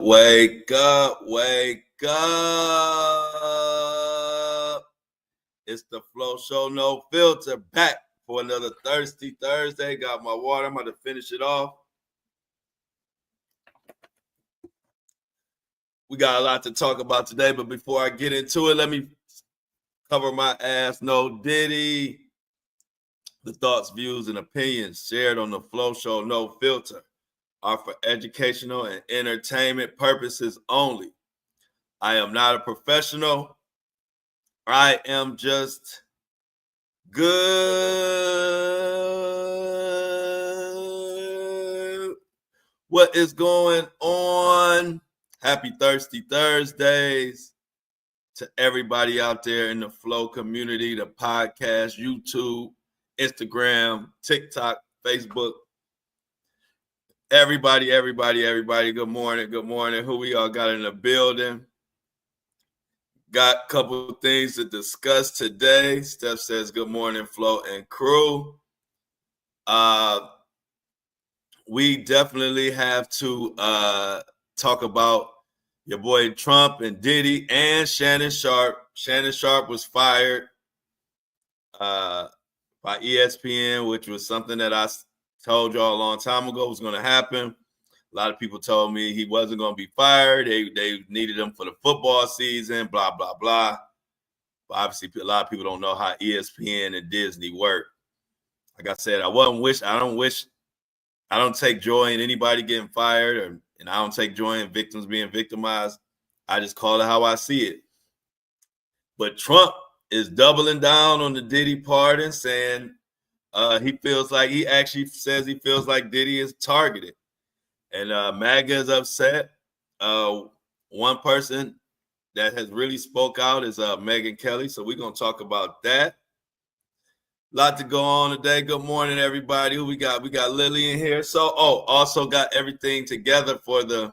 Wake up, wake up. It's the Flow Show, no filter, back for another Thirsty Thursday. Got my water. I'm about to finish it off. We got a lot to talk about today, but before I get into it, let me cover my ass. No Diddy. The thoughts, views, and opinions shared on the Flow Show, no filter, are for educational and entertainment purposes only. I am not a professional. I am just good. What is going on? Happy Thirsty Thursdays to everybody out there in the Flow community, the podcast, YouTube, Instagram, TikTok, Facebook. Everybody. Good morning. Who we all got in the building? Got a couple of things to discuss today. Steph says, good morning, Flo and crew. We definitely have to talk about your boy Trump and Diddy and Shannon Sharpe. Shannon Sharpe was fired by ESPN, which was something that I told y'all a long time ago was going to happen. A lot of people told me he wasn't going to be fired. They needed him for the football season, blah, blah, blah. But obviously, a lot of people don't know how ESPN and Disney work. Like I said, I don't take joy in anybody getting fired, and I don't take joy in victims being victimized. I just call it how I see it. But Trump is doubling down on the Diddy part and saying he actually says he feels like Diddy is targeted. And MAGA is upset. One person that has really spoke out is Megyn Kelly. So we're going to talk about that. A lot to go on today. Good morning, everybody. Who we got? We got Lily in here. So, also got everything together for the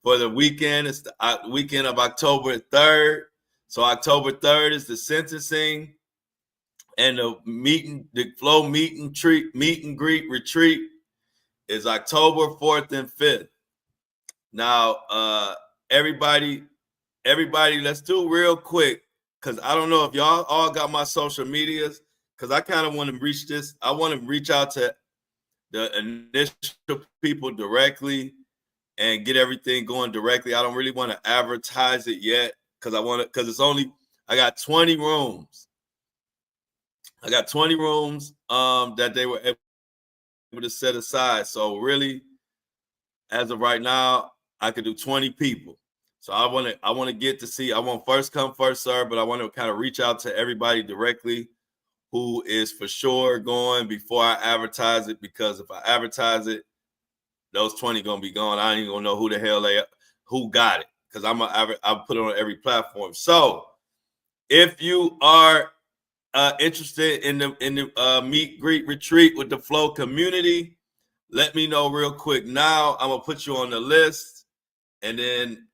weekend. It's the weekend of October 3rd. So October 3rd is the sentencing and the Flow meet and greet retreat is October 4th and 5th. Now, everybody, let's do real quick, because I don't know if y'all all got my social medias, because I kind of want to reach this. I want to reach out to the initial people directly and get everything going directly. I don't really want to advertise it yet, because I got 20 rooms. That they were able to set aside. So really, as of right now, I could do 20 people. So I want to get to see. I want first come, first serve, but I want to kind of reach out to everybody directly who is for sure going before I advertise it, because if I advertise it, those 20 gonna be gone. I ain't even gonna know who the hell who got it, because I'll put it on every platform. So if you are interested in the meet greet retreat with the Flow community, let me know real quick. Now I'm gonna put you on the list, and then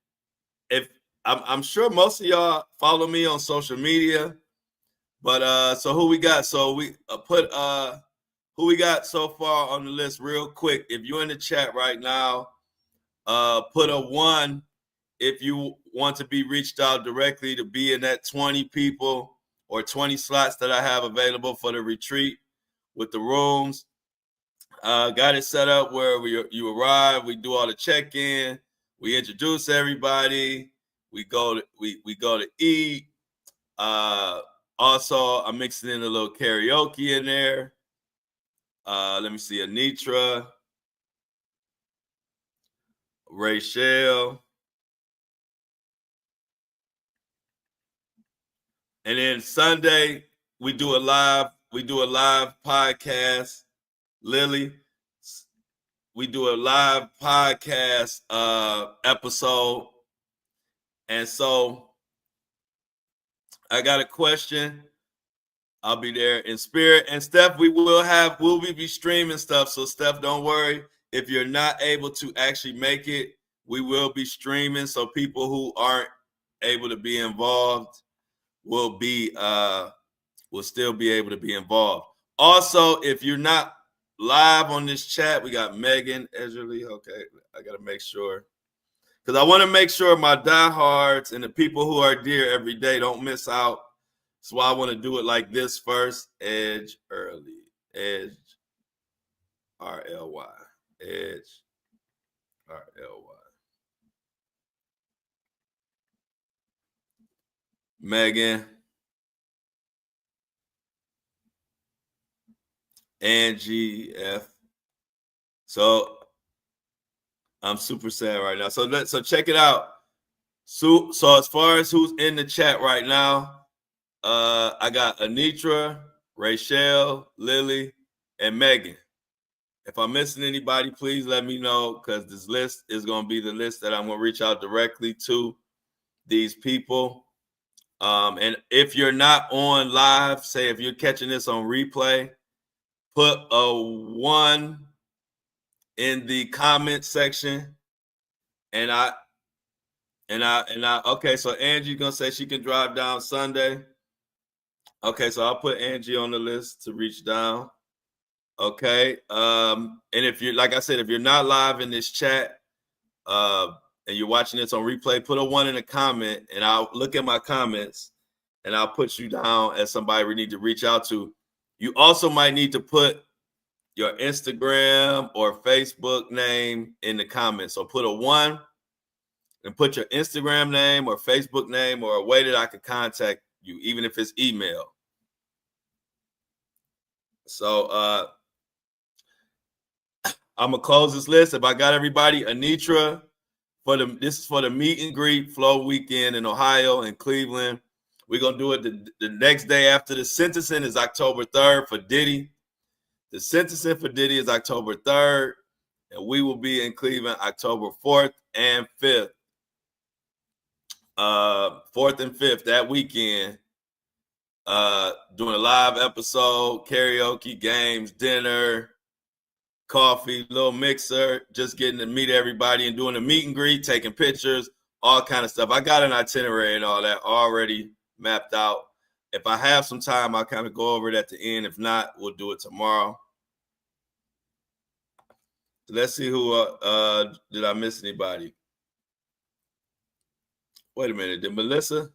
if I'm sure most of y'all follow me on social media, but so who we got? So we put who we got so far on the list real quick. If you're in the chat right now, put a 1 if you want to be reached out directly to be in that 20 people or 20 slots that I have available for the retreat with the rooms. Got it set up where you arrive, we do all the check-in, we introduce everybody, we go to eat. Also, I'm mixing in a little karaoke in there. Let me see, Anitra, Rachel. And then Sunday, we do a live podcast. Lily, we do a live podcast episode. And so I got a question. I'll be there in spirit. And Steph, we'll be streaming stuff. So Steph, don't worry. If you're not able to actually make it, we will be streaming. So people who aren't able to be involved will still be able to be involved. Also, if you're not live on this chat, we got Megan Edgerly. Okay, I gotta make sure. because I want to make sure my diehards and the people who are dear every day don't miss out. So I want to do it like this first. Edge early. Edge RLY. Edge RLY. Megan. Angie F. So I'm super sad right now. So check it out. So as far as who's in the chat right now, I got Anitra, Rachel, Lily, and Megan. If I'm missing anybody, please let me know, because this list is going to be the list that I'm going to reach out directly to these people. And if you're not on live, say if you're catching this on replay, put a 1 in the comment section. And okay, so Angie's gonna say she can drive down Sunday. Okay, so I'll put Angie on the list to reach down. Okay. And if you're, like I said, if you're not live in this chat, and you're watching this on replay, put a 1 in the comment, and I'll look at my comments and I'll put you down as somebody we need to reach out to. You also might need to put your Instagram or Facebook name in the comments. So put a 1 and put your Instagram name or Facebook name or a way that I can contact you, even if it's email. So I'm gonna close this list. If I got everybody, Anitra, this is for the meet and greet flow weekend in Ohio and Cleveland. We're gonna do it the next day after the sentencing is October 3rd for Diddy. The sentencing for Diddy is October 3rd, and we will be in Cleveland October 4th and 5th. 4th and 5th that weekend, doing a live episode, karaoke, games, dinner, coffee, little mixer, just getting to meet everybody and doing a meet and greet, taking pictures, all kind of stuff. I got an itinerary and all that already mapped out. If I have some time, I'll kind of go over it at the end. If not, we'll do it tomorrow. Let's see who did I miss anybody? Wait a minute. Did Melissa,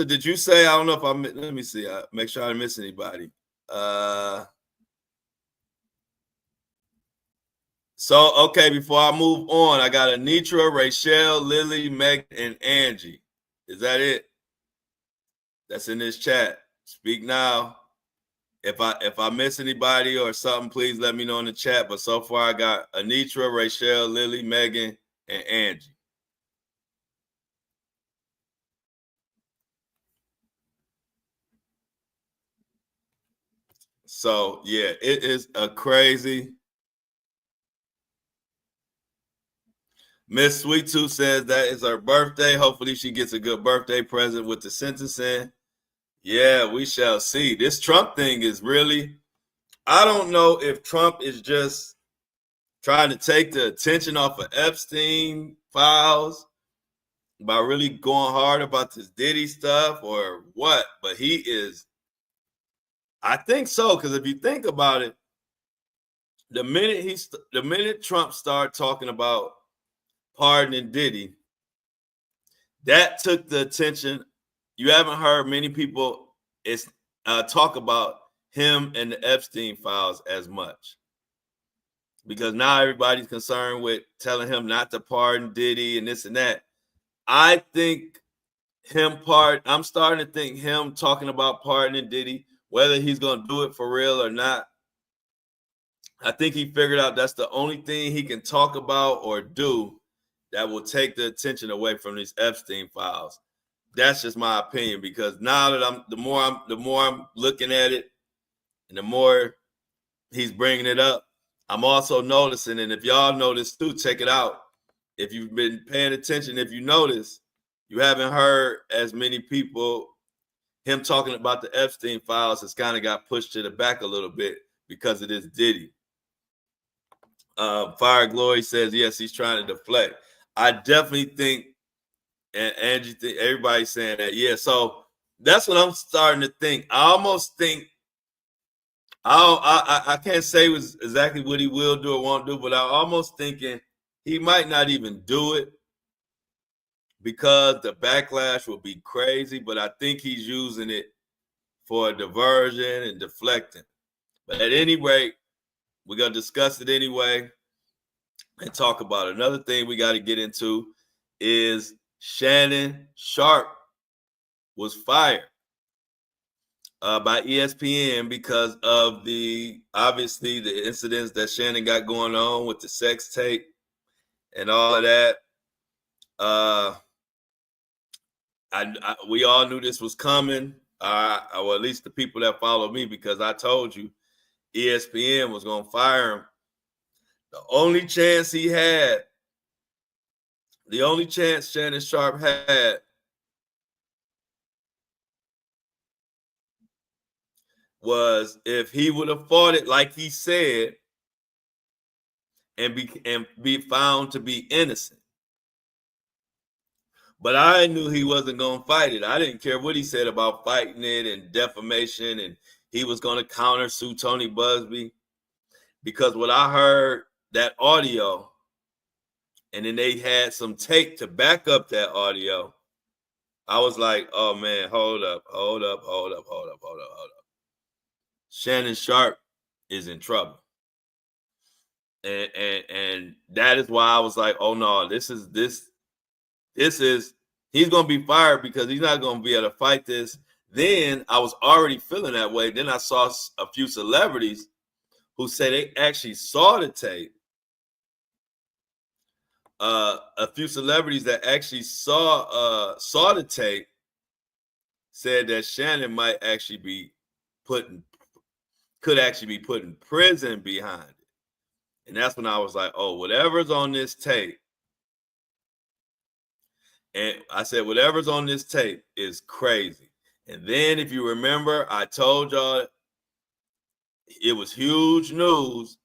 did you say? I don't know if let me see. Make sure I didn't miss anybody. So, okay, before I move on, I got Anitra, Rachel, Lily, Meg, and Angie. Is that it? That's in this chat. Speak now. If I miss anybody or something, please let me know in the chat. But so far, I got Anitra, Rachel, Lily, Megan, and Angie. So, yeah, it is a crazy. Miss Sweet Tooth says that is her birthday. Hopefully she gets a good birthday present with the sentencing. Yeah, we shall see. This Trump thing is really, I don't know if Trump is just trying to take the attention off of Epstein files by really going hard about this Diddy stuff or what, but he is, I think so, because if you think about it, the minute Trump started talking about pardoning Diddy, that took the attention. You haven't heard many people talk about him and the Epstein files as much, because now everybody's concerned with telling him not to pardon Diddy and this and that. I think I'm starting to think him talking about pardoning Diddy, whether he's going to do it for real or not, I think he figured out that's the only thing he can talk about or do that will take the attention away from these Epstein files. That's just my opinion, because now that the more I'm looking at it and the more he's bringing it up, I'm also noticing, and if y'all notice too, check it out. If you've been paying attention, if you notice, you haven't heard as many people, him talking about the Epstein files has kind of got pushed to the back a little bit because it is Diddy. Fire Glory says, yes, he's trying to deflect. I definitely think, and Angie, everybody's saying that. Yeah, so that's what I'm starting to think. I almost think, I can't say exactly what he will do or won't do, but I'm almost thinking he might not even do it because the backlash will be crazy, but I think he's using it for diversion and deflecting. But at any rate, we're going to discuss it anyway and talk about it. Another thing we got to get into is Shannon Sharpe was fired by ESPN because of the incidents that Shannon got going on with the sex tape and all of that. We all knew this was coming, or at least the people that follow me, because I told you ESPN was going to fire him. The only chance Shannon Sharpe had was if he would have fought it like he said and be found to be innocent. But I knew he wasn't going to fight it. I didn't care what he said about fighting it and defamation, and he was going to countersue Tony Busby, because what I heard, that audio, and then they had some tape to back up that audio, I was like, oh man, hold up. Shannon Sharpe is in trouble. And that is why I was like, oh no, this is he's gonna be fired because he's not gonna be able to fight this. Then I was already feeling that way. Then I saw a few celebrities who say they actually saw the tape. A few celebrities that actually saw the tape said that Shannon could actually be put in prison behind it. And that's when I was like, oh, whatever's on this tape. And I said, whatever's on this tape is crazy. And then if you remember, I told y'all it was huge news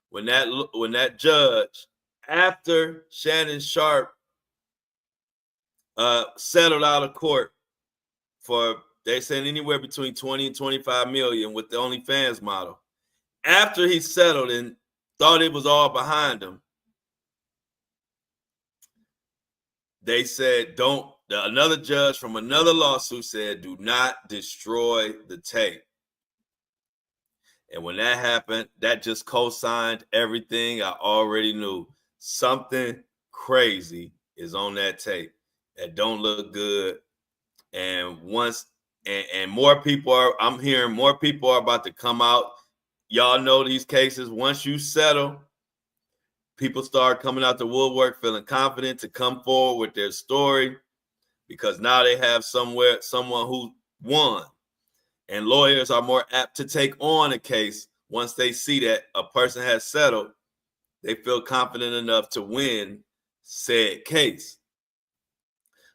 when that judge, after Shannon Sharpe settled out of court for, they said, anywhere between 20 and 25 million with the OnlyFans model. After he settled and thought it was all behind him, they said, another judge from another lawsuit said, do not destroy the tape. And when that happened, that just co-signed everything I already knew. Something crazy is on that tape that don't look good. And more people I'm hearing more people are about to come out. Y'all know these cases. Once you settle, people start coming out the woodwork feeling confident to come forward with their story because now they have someone who won. And lawyers are more apt to take on a case once they see that a person has settled. They feel confident enough to win said case.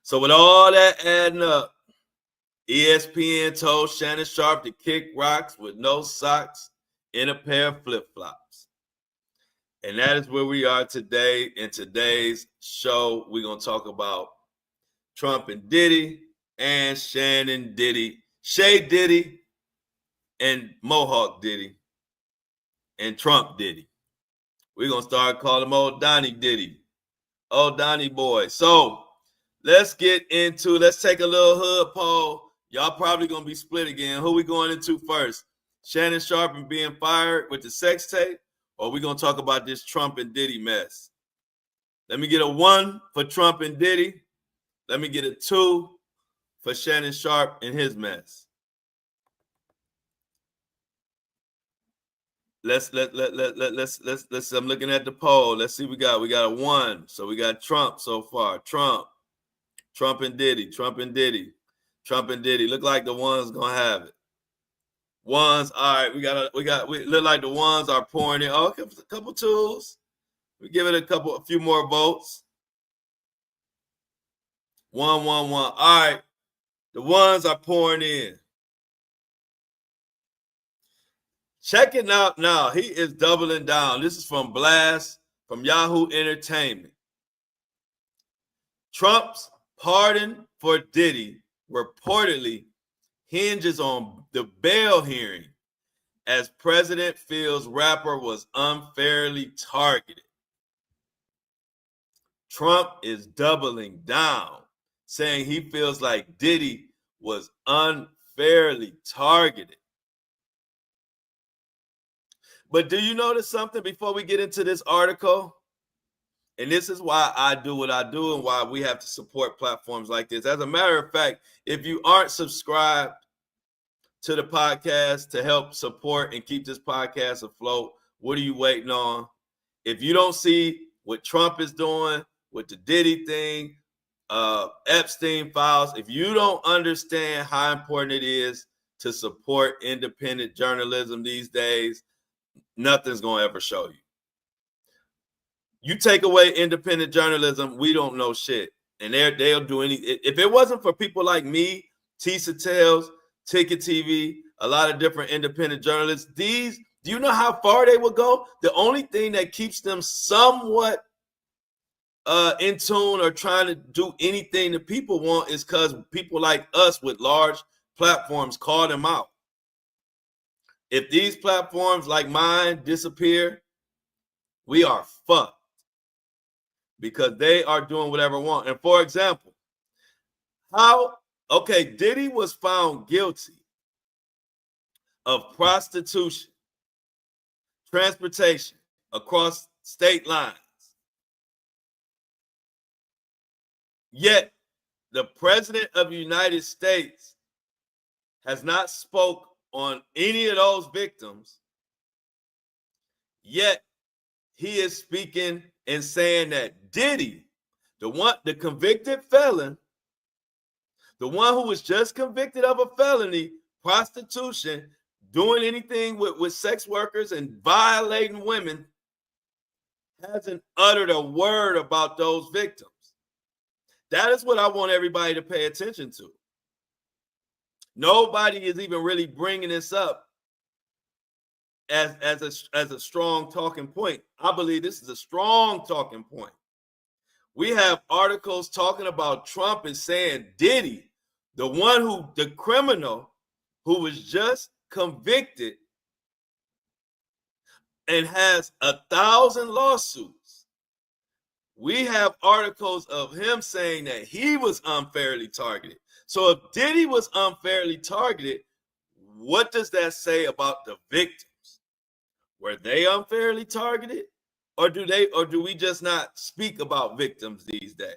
So with all that adding up, ESPN told Shannon Sharpe to kick rocks with no socks in a pair of flip-flops. And that is where we are today. In today's show, we're going to talk about Trump and Diddy and Shannon Diddy, Shay Diddy and Mohawk Diddy and Trump Diddy. We're going to start calling him Old Donnie Diddy. Old Donnie boy. So let's take a little hood poll. Y'all probably going to be split again. Who we going into first? Shannon Sharpe and being fired with the sex tape? Or we going to talk about this Trump and Diddy mess? Let me get a 1 for Trump and Diddy. Let me get a 2 for Shannon Sharpe and his mess. Let's I'm looking at the poll. Let's see, we got a 1. So we got Trump so far. Trump and Diddy. Look like the ones gonna have it. Ones, all right. We look like the ones are pouring in. Oh, a couple twos. We give it a few more votes. 1. All right. The ones are pouring in. Check it out now. He is doubling down. This is from Blast, from Yahoo Entertainment. Trump's pardon for Diddy reportedly hinges on the bail hearing as president feels rapper was unfairly targeted. Trump is doubling down, saying he feels like Diddy was unfairly targeted. But do you notice something before we get into this article? And this is why I do what I do and why we have to support platforms like this. As a matter of fact, if you aren't subscribed to the podcast to help support and keep this podcast afloat, what are you waiting on? If you don't see what Trump is doing with the Diddy thing, Epstein files, if you don't understand how important it is to support independent journalism these days, nothing's going to ever show you. You take away independent journalism, we don't know shit. And they'll do anything. If it wasn't for people like me, Tisa Tales, Ticket TV, a lot of different independent journalists, do you know how far they would go? The only thing that keeps them somewhat in tune or trying to do anything that people want is because people like us with large platforms call them out. If these platforms like mine disappear, we are fucked. Because they are doing whatever they want. And for example, Diddy was found guilty of prostitution, transportation across state lines. Yet the president of the United States has not spoke on any of those victims. Yet he is speaking and saying that Diddy, the convicted felon, the one who was just convicted of a felony, prostitution, doing anything with sex workers and violating women, hasn't uttered a word about those victims. That is what I want everybody to pay attention to. Nobody is even really bringing this up as a strong talking point. I believe this is a strong talking point. We have articles talking about Trump and saying Diddy, the criminal who was just convicted and has 1,000 lawsuits. We have articles of him saying that he was unfairly targeted. So if Diddy was unfairly targeted, what does that say about the victims? Were they unfairly targeted? Or do we just not speak about victims these days?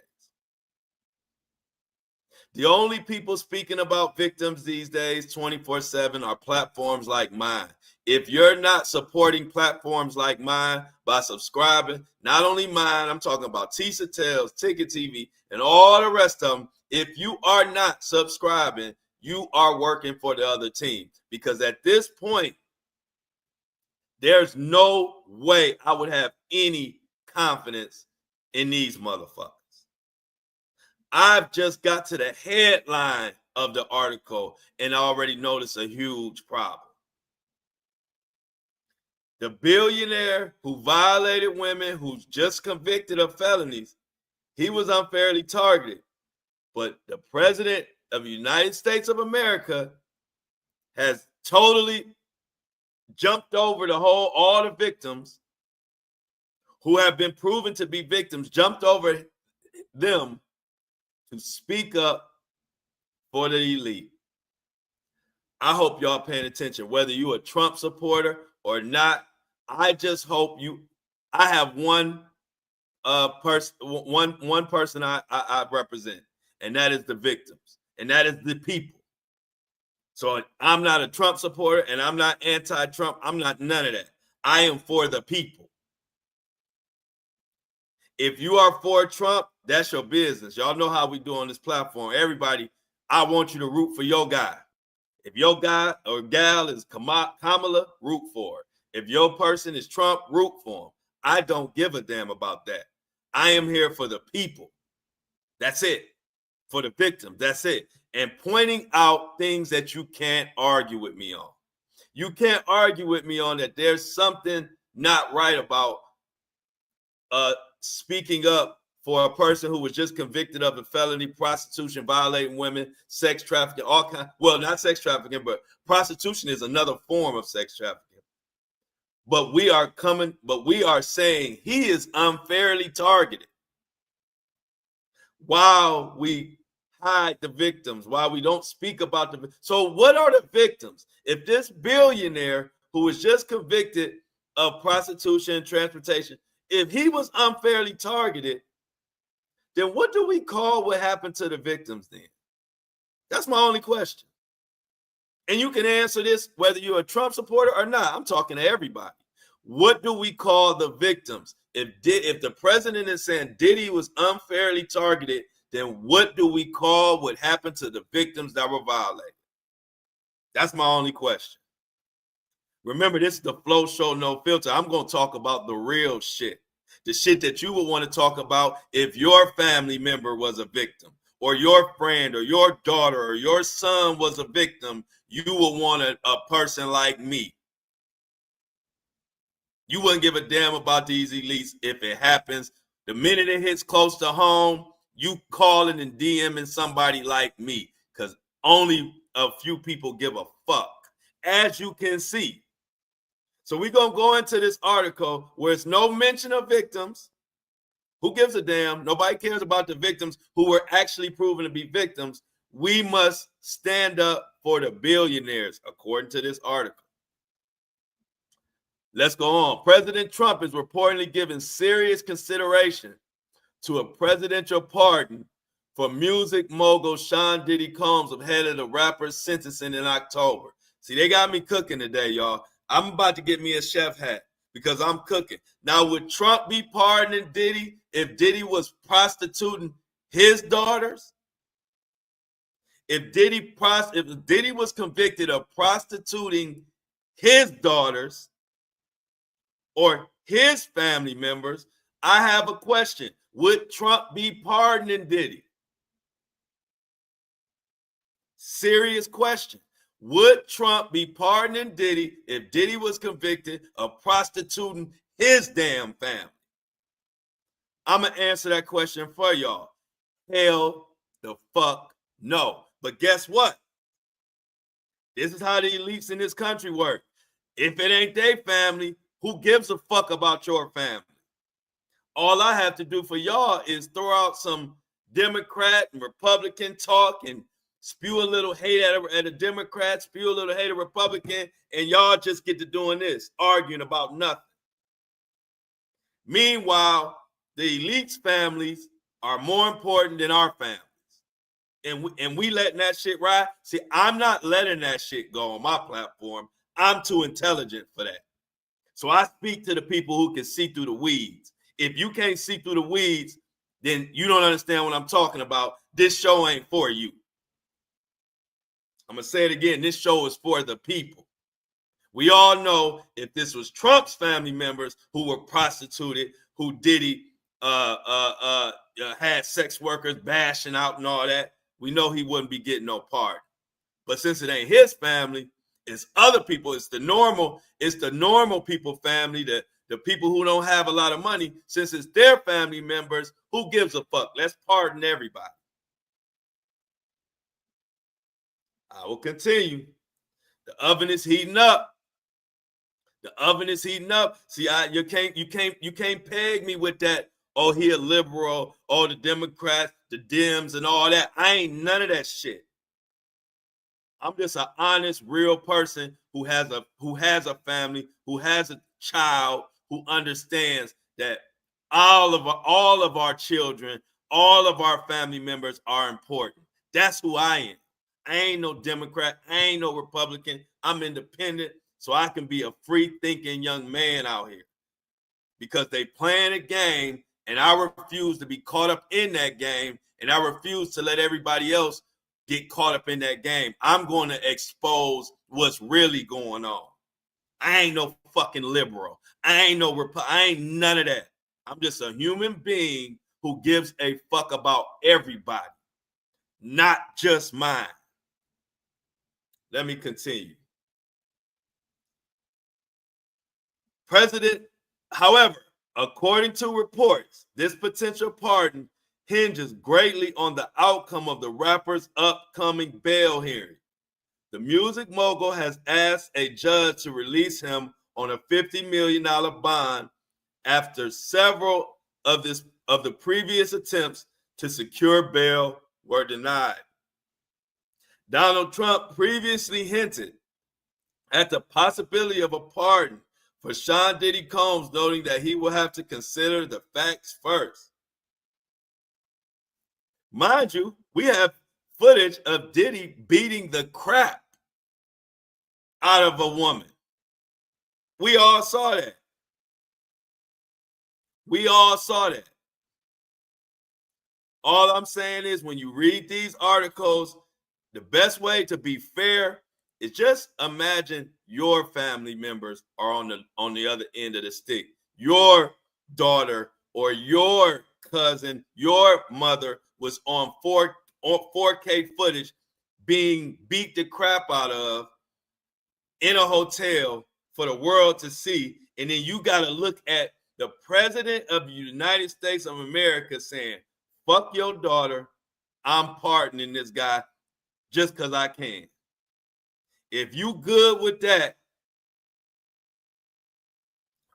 The only people speaking about victims these days 24/7 are platforms like mine. If you're not supporting platforms like mine by subscribing, not only mine, I'm talking about Tisa Tales, Ticket TV, and all the rest of them. If you are not subscribing, you are working for the other team. Because at this point, there's no way I would have any confidence in these motherfuckers. I've just got to the headline of the article and already noticed a huge problem. The billionaire who violated women, who's just convicted of felonies, he was unfairly targeted. But the president of the United States of America has totally jumped over all the victims who have been proven to be victims, jumped over them to speak up for the elite. I hope y'all paying attention, whether you're a Trump supporter or not. I just hope I have one person I represent, and that is the victims, and that is the people. So I'm not a Trump supporter, and I'm not anti-Trump. I'm not none of that. I am for the people. If you are for Trump, that's your business. Y'all know how we do on this platform. Everybody, I want you to root for your guy. If your guy or gal is Kamala, root for it. If your person is Trump, root for him. I don't give a damn about that. I am here for the people. That's it. For the victims, that's it. And pointing out things that you can't argue with me on. You can't argue with me on that there's something not right about speaking up for a person who was just convicted of a felony, prostitution, violating women, sex trafficking, all kinds. Well, not sex trafficking, but prostitution is another form of sex trafficking. But we are saying he is unfairly targeted. while we hide the victims, while we don't speak about the. So what are the victims? If this billionaire who was just convicted of prostitution and transportation, if he was unfairly targeted, then what do we call what happened to the victims then? That's my only question. And you can answer this whether you're a Trump supporter or not. I'm talking to everybody. What do we call the victims? If the president is saying Diddy was unfairly targeted, then what do we call what happened to the victims that were violated? That's my only question. Remember, this is the Flow Show, no filter. I'm going to talk about the real shit. The shit that you would want to talk about if your family member was a victim, or your friend, or your daughter, or your son was a victim. You would want a person like me. You wouldn't give a damn about these elites if it happens. The minute it hits close to home, you calling and DMing somebody like me, because only a few people give a fuck, as you can see. So we're going to go into this article where it's no mention of victims. Who gives a damn? Nobody cares about the victims who were actually proven to be victims. We must stand up for the billionaires, according to this article. Let's go on. President Trump is reportedly giving serious consideration to a presidential pardon for music mogul Sean Diddy Combs ahead of the rapper's sentencing in October. See, they got me cooking today, y'all. I'm about to get me a chef hat because I'm cooking. Now, would Trump be pardoning Diddy if Diddy was prostituting his daughters? If Diddy was convicted of prostituting his daughters or his family members, I have a question. Would Trump be pardoning Diddy? Serious question. Would Trump be pardoning Diddy if Diddy was convicted of prostituting his damn family? I'm going to answer that question for y'all. Hell the fuck no. But guess what? This is how the elites in this country work. If it ain't their family, who gives a fuck about your family? All I have to do for y'all is throw out some Democrat and Republican talk and spew a little hate at a Democrat, spew a little hate at a Republican, and y'all just get to doing this, arguing about nothing. Meanwhile, the elites' families are more important than our families. And we letting that shit ride. See, I'm not letting that shit go on my platform. I'm too intelligent for that. So I speak to the people who can see through the weeds. If you can't see through the weeds, then you don't understand what I'm talking about. This show ain't for you. I'm going to say it again. This show is for the people. We all know if this was Trump's family members who were prostituted, who Diddy had sex workers bashing out and all that, we know he wouldn't be getting no part. But since it ain't his family, it's other people. It's the normal people family, the people who don't have a lot of money. Since it's their family members, who gives a fuck? Let's pardon everybody. I will continue. The oven is heating up. The oven is heating up. See, you can't peg me with that. Oh, he a liberal. Oh, the Democrats, the Dems, and all that. I ain't none of that shit. I'm just an honest, real person who has a family, who has a child, who understands that all of our children, all of our family members are important. That's who I am. I ain't no Democrat. I ain't no Republican. I'm independent, so I can be a free-thinking young man out here. Because they playing a game, and I refuse to be caught up in that game, and I refuse to let everybody else get caught up in that game. I'm going to expose what's really going on. I ain't no fucking liberal. I ain't none of that. I'm just a human being who gives a fuck about everybody, not just mine. Let me continue. However, according to reports, this potential pardon hinges greatly on the outcome of the rapper's upcoming bail hearing. The music mogul has asked a judge to release him on a $50 million bond after several of the previous attempts to secure bail were denied. Donald Trump previously hinted at the possibility of a pardon for Sean Diddy Combs, noting that he will have to consider the facts first. Mind you, we have footage of Diddy beating the crap out of a woman. We all saw that. We all saw that. All I'm saying is when you read these articles, the best way to be fair is just imagine your family members are on the other end of the stick. Your daughter or your cousin, your mother was on 4K footage being beat the crap out of in a hotel for the world to see. And then you got to look at the president of the United States of America saying, fuck your daughter, I'm pardoning this guy just because I can. If you good with that,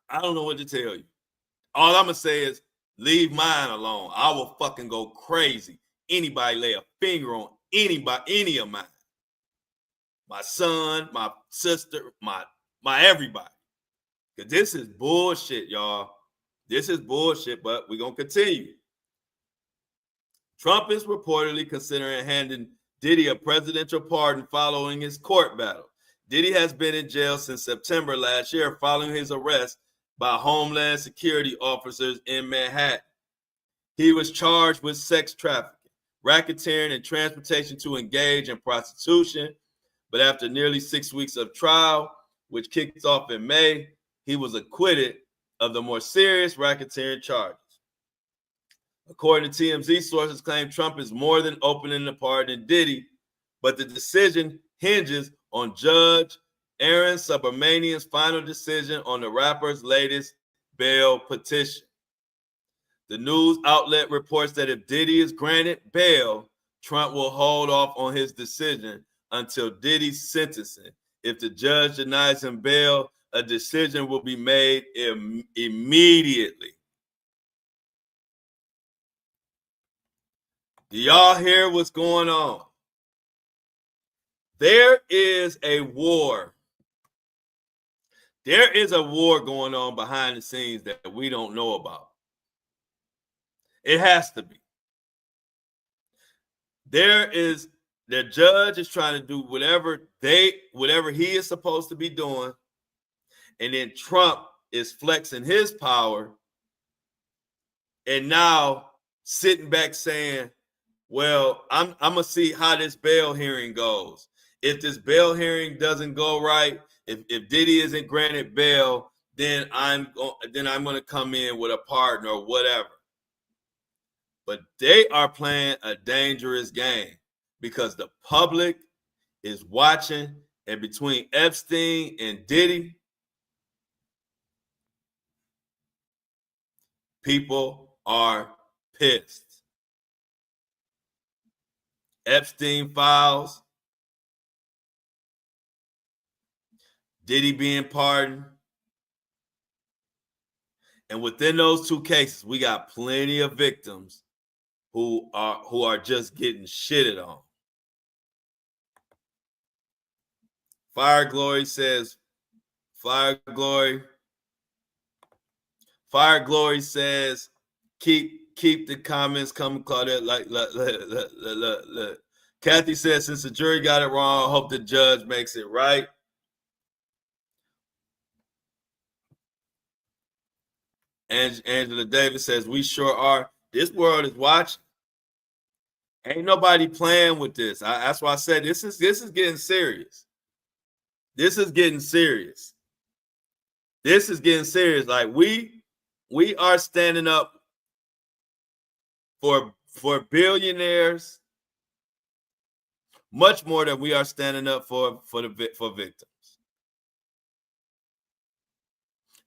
I don't know what to tell you. All I'm going to say is leave mine alone. I will fucking go crazy. Anybody lay a finger on anybody, any of mine. My son, my sister, my everybody. Because this is bullshit, y'all. This is bullshit, but we're going to continue. Trump is reportedly considering handing Diddy a presidential pardon following his court battle. Diddy has been in jail since September last year following his arrest by Homeland Security officers in Manhattan. He was charged with sex trafficking, racketeering, and transportation to engage in prostitution. But after nearly 6 weeks of trial, which kicked off in May, he was acquitted of the more serious racketeering charges. According to TMZ, sources claim Trump is more than opening the pardon Diddy, but the decision hinges on Judge Aaron Subramanian's final decision on the rapper's latest bail petition. The news outlet reports that if Diddy is granted bail, Trump will hold off on his decision until Diddy's sentencing. If the judge denies him bail, a decision will be made immediately. Do y'all hear what's going on? There is a war. There is a war going on behind the scenes that we don't know about. It has to be. The judge is trying to do whatever he is supposed to be doing. And then Trump is flexing his power. And now sitting back saying, well, I'm going to see how this bail hearing goes. If this bail hearing doesn't go right, if Diddy isn't granted bail, then I'm going to come in with a pardon or whatever. But they are playing a dangerous game because the public is watching, and between Epstein and Diddy, people are pissed. Epstein files, Diddy being pardoned. And within those two cases, we got plenty of victims who are just getting shitted on. Fire Glory says, Fire Glory says, keep the comments coming, Claudette. Look. Kathy says, since the jury got it wrong, I hope the judge makes it right. And Angela Davis says, we sure are. This world is watching. Ain't nobody playing with this. That's why I said this is getting serious. This is getting serious. This is getting serious. Like we are standing up for billionaires much more than we are standing up for victims.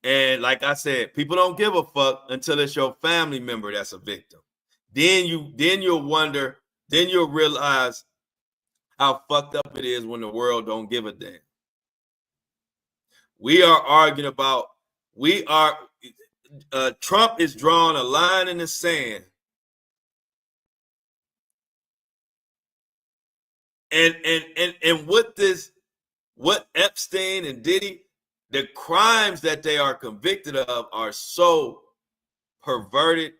And like I said, people don't give a fuck until it's your family member that's a victim. Then you'll wonder, then you'll realize how fucked up it is when the world don't give a damn. We are arguing about, Trump is drawing a line in the sand And what Epstein and Diddy, the crimes that they are convicted of are so perverted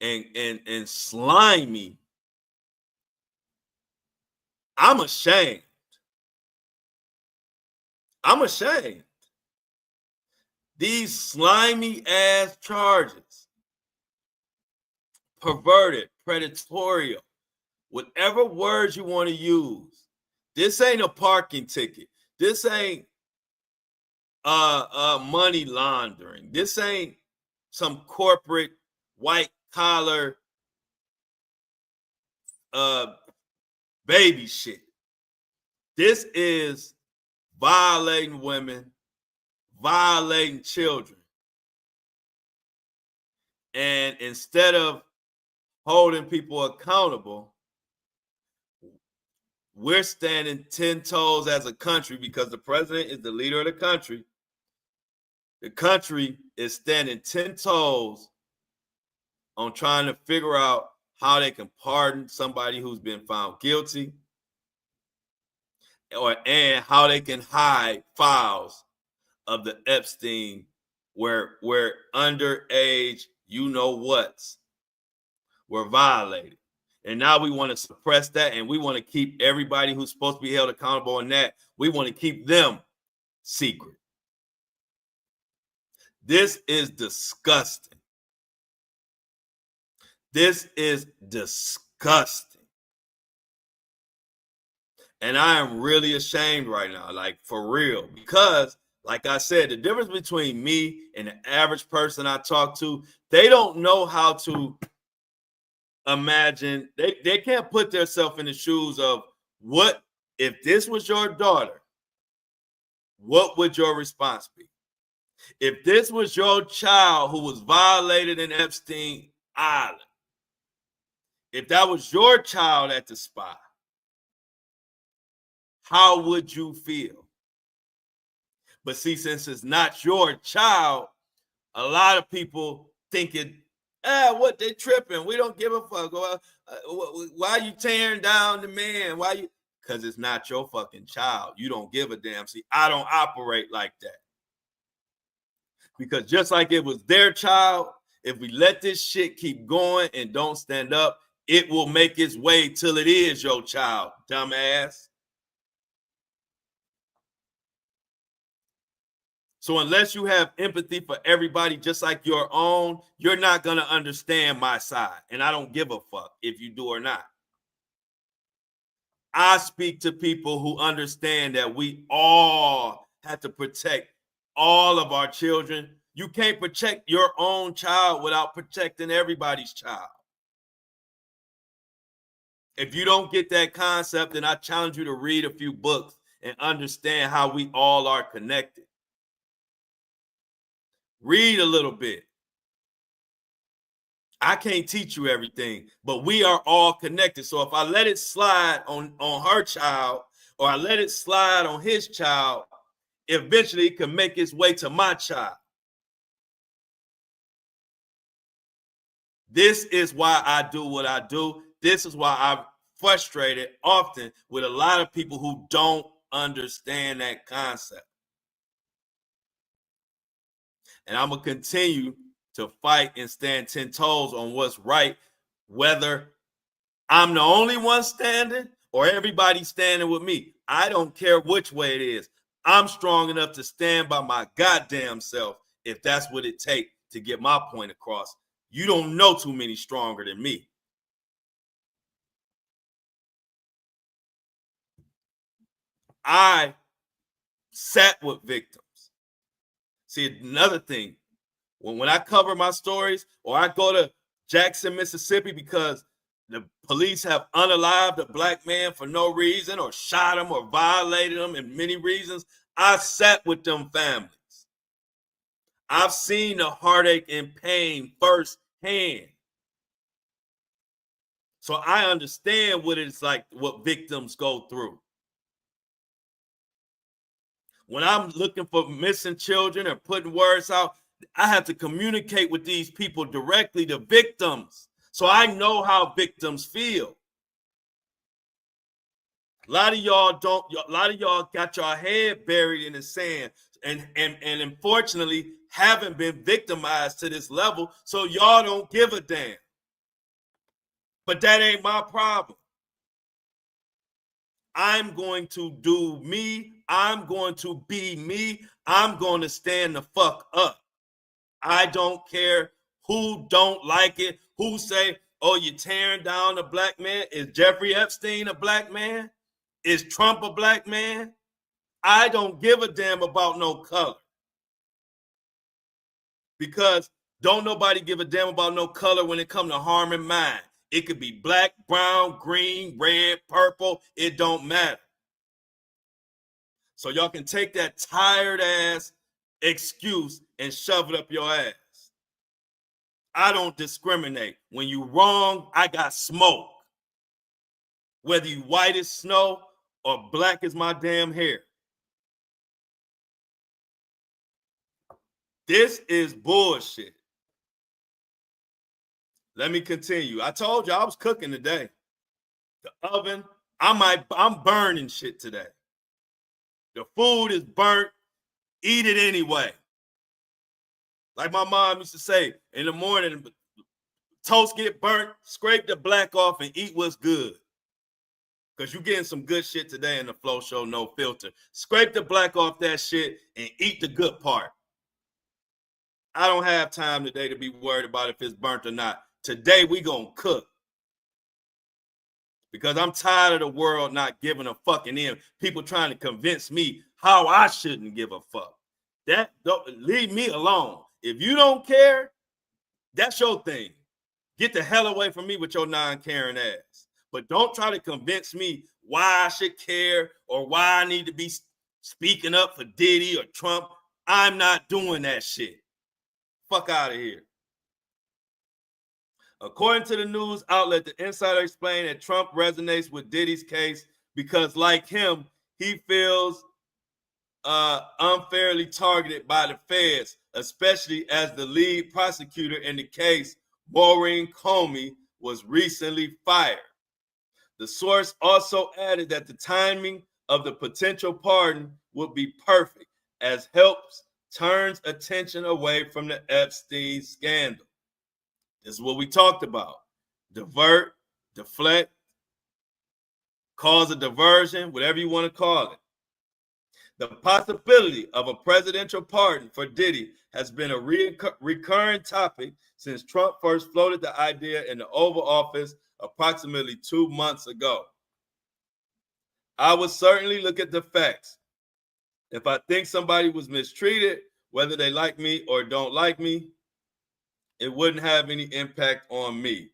and slimy. I'm ashamed. I'm ashamed. These slimy ass charges, perverted, predatorial, whatever words you want to use. This ain't a parking ticket. This ain't money laundering. This ain't some corporate white collar baby shit. This is violating women, violating children. And instead of holding people accountable, we're standing 10 toes as a country because the president is the leader of the country. The country is standing 10 toes on trying to figure out how they can pardon somebody who's been found guilty, and how they can hide files of the Epstein where underage whats were violated. And now we want to suppress that, and we want to keep everybody who's supposed to be held accountable on that. We want to keep them secret. This is disgusting. This is disgusting. And I am really ashamed right now, like for real, because like I said, the difference between me and the average person I talk to, they don't know how to imagine. They can't put themselves in the shoes of what if this was your daughter, what would your response be? If this was your child who was violated in Epstein Island, if that was your child at the spot, how would you feel? But see, since it's not your child, a lot of people thinking, what they tripping? We don't give a fuck. Why are you tearing down the man? Why you? Because it's not your fucking child. You don't give a damn. See, I don't operate like that. Because just like it was their child, if we let this shit keep going and don't stand up, it will make its way till it is your child, dumbass. So unless you have empathy for everybody just like your own, you're not going to understand my side. And I don't give a fuck if you do or not. I speak to people who understand that we all have to protect all of our children. You can't protect your own child without protecting everybody's child. If you don't get that concept, then I challenge you to read a few books and understand how we all are connected. Read a little bit. I can't teach you everything, but we are all connected. So if I let it slide on her child, or I let it slide on his child, eventually it can make its way to my child. This is why I do what I do. This is why I'm frustrated often with a lot of people who don't understand that concept. And I'm going to continue to fight and stand 10 toes on what's right, whether I'm the only one standing or everybody's standing with me. I don't care which way it is. I'm strong enough to stand by my goddamn self if that's what it takes to get my point across. You don't know too many stronger than me. I sat with victims. See, another thing, when I cover my stories or I go to Jackson, Mississippi, because the police have unalived a black man for no reason or shot him or violated him in many reasons, I sat with them families. I've seen the heartache and pain firsthand. So I understand what it's like, what victims go through. When I'm looking for missing children or putting words out, I have to communicate with these people directly, the victims, so I know how victims feel. A lot of y'all don't. A lot of y'all got your head buried in the sand, and unfortunately haven't been victimized to this level, so y'all don't give a damn. But that ain't my problem. I'm going to do me. I'm going to be me. I'm going to stand the fuck up. I don't care who don't like it, who say, oh, you're tearing down a black man. Is Jeffrey Epstein a black man? Is Trump a black man? I don't give a damn about no color. Because don't nobody give a damn about no color when it comes to harming mine. It could be black, brown, green, red, purple. It don't matter. So y'all can take that tired ass excuse and shove it up your ass. I don't discriminate. When you wrong, I got smoke. Whether you white as snow or black as my damn hair. This is bullshit. Let me continue. I told you I was cooking today. The oven, I'm burning shit today. The food is burnt. Eat it anyway. Like my mom used to say, in the morning, toast get burnt, scrape the black off and eat what's good. Because you're getting some good shit today in the Flow Show, no filter. Scrape the black off that shit and eat the good part. I don't have time today to be worried about if it's burnt or not. Today we gonna cook. Because I'm tired of the world not giving a fucking in. People trying to convince me how I shouldn't give a fuck. That don't leave me alone. If you don't care, that's your thing. Get the hell away from me with your non-caring ass. But don't try to convince me why I should care or why I need to be speaking up for Diddy or Trump. I'm not doing that shit. Fuck out of here. According to the news outlet, the insider explained that Trump resonates with Diddy's case because, like him, he feels unfairly targeted by the feds, especially as the lead prosecutor in the case, Maureen Comey, was recently fired. The source also added that the timing of the potential pardon would be perfect, as helps turns attention away from the Epstein scandal. This is what we talked about. Divert, deflect, cause a diversion, whatever you want to call it. The possibility of a presidential pardon for Diddy has been a recurring topic since Trump first floated the idea in the Oval Office approximately 2 months ago. I would certainly look at the facts. If I think somebody was mistreated, whether they like me or don't like me, it wouldn't have any impact on me.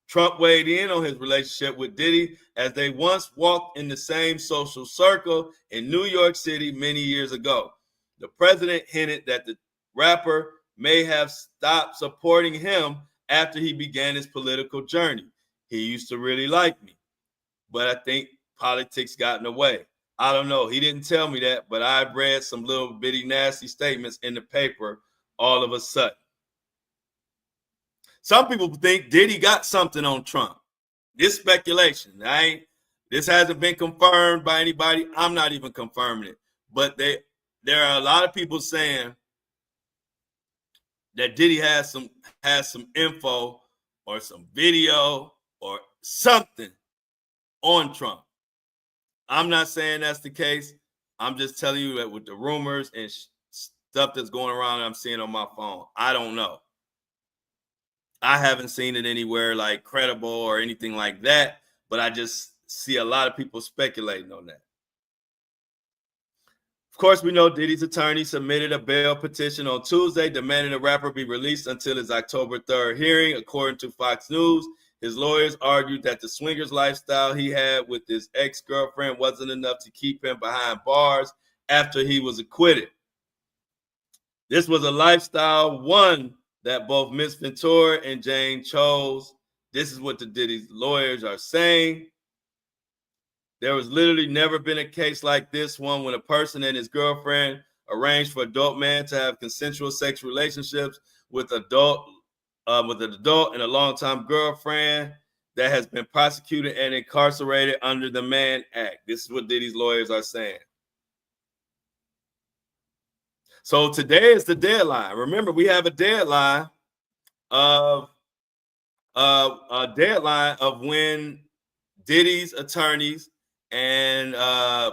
Trump weighed in on his relationship with Diddy as they once walked in the same social circle in New York City many years ago. The president hinted that the rapper may have stopped supporting him after he began his political journey. He used to really like me, but I think politics got in the way. I don't know. He didn't tell me that, but I've read some little bitty nasty statements in the paper all of a sudden. Some people think Diddy got something on Trump. This speculation. This hasn't been confirmed by anybody. I'm not even confirming it. But there are a lot of people saying that Diddy has some info or some video or something on Trump. I'm not saying that's the case. I'm just telling you that with the rumors and stuff that's going around I'm seeing on my phone. I don't know. I haven't seen it anywhere like credible or anything like that, but I just see a lot of people speculating on that. Of course, we know Diddy's attorney submitted a bail petition on Tuesday demanding the rapper be released until his October 3rd hearing. According to Fox News, his lawyers argued that the swingers lifestyle he had with his ex-girlfriend wasn't enough to keep him behind bars after he was acquitted. This was a lifestyle one that both Miss Ventura and Jane chose. This is what the Diddy's lawyers are saying. There was literally never been a case like this one when a person and his girlfriend arranged for adult man to have consensual sexual relationships with an adult and a longtime girlfriend. that has been prosecuted and incarcerated under the Mann Act. This is what Diddy's lawyers are saying. So today is the deadline. Remember, we have a deadline of when Diddy's attorneys and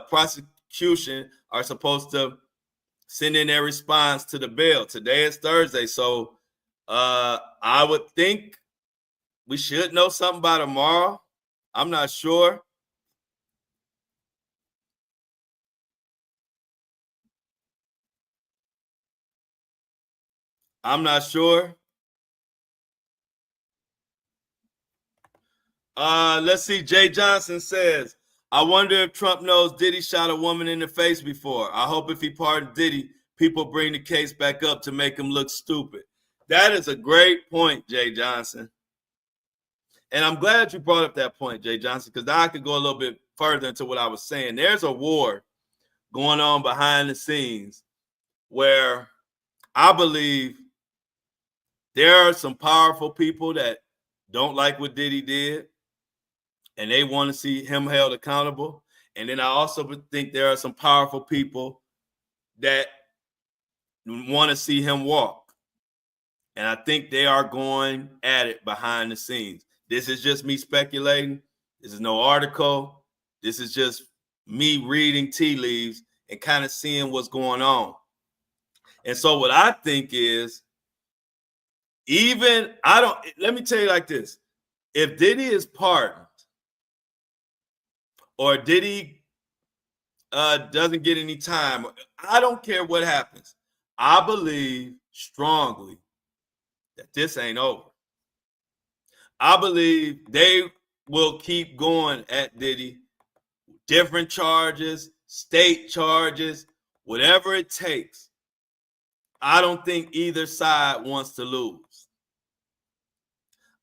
prosecution are supposed to send in their response to the bill. Today is Thursday, so I would think we should know something by tomorrow. I'm not sure. I'm not sure. Let's see. Jay Johnson says, I wonder if Trump knows Diddy shot a woman in the face before. I hope if he pardoned Diddy, people bring the case back up to make him look stupid. That is a great point, Jay Johnson. And I'm glad you brought up that point, Jay Johnson, because now I could go a little bit further into what I was saying. There's a war going on behind the scenes where I believe there are some powerful people that don't like what Diddy did, and they want to see him held accountable. And then I also think there are some powerful people that want to see him walk. And I think they are going at it behind the scenes. This is just me speculating. This is no article. This is just me reading tea leaves and kind of seeing what's going on. And so what I think is, let me tell you like this. If Diddy is pardoned or Diddy doesn't get any time, I don't care what happens. I believe strongly that this ain't over. I believe they will keep going at Diddy, different charges, state charges, whatever it takes. I don't think either side wants to lose.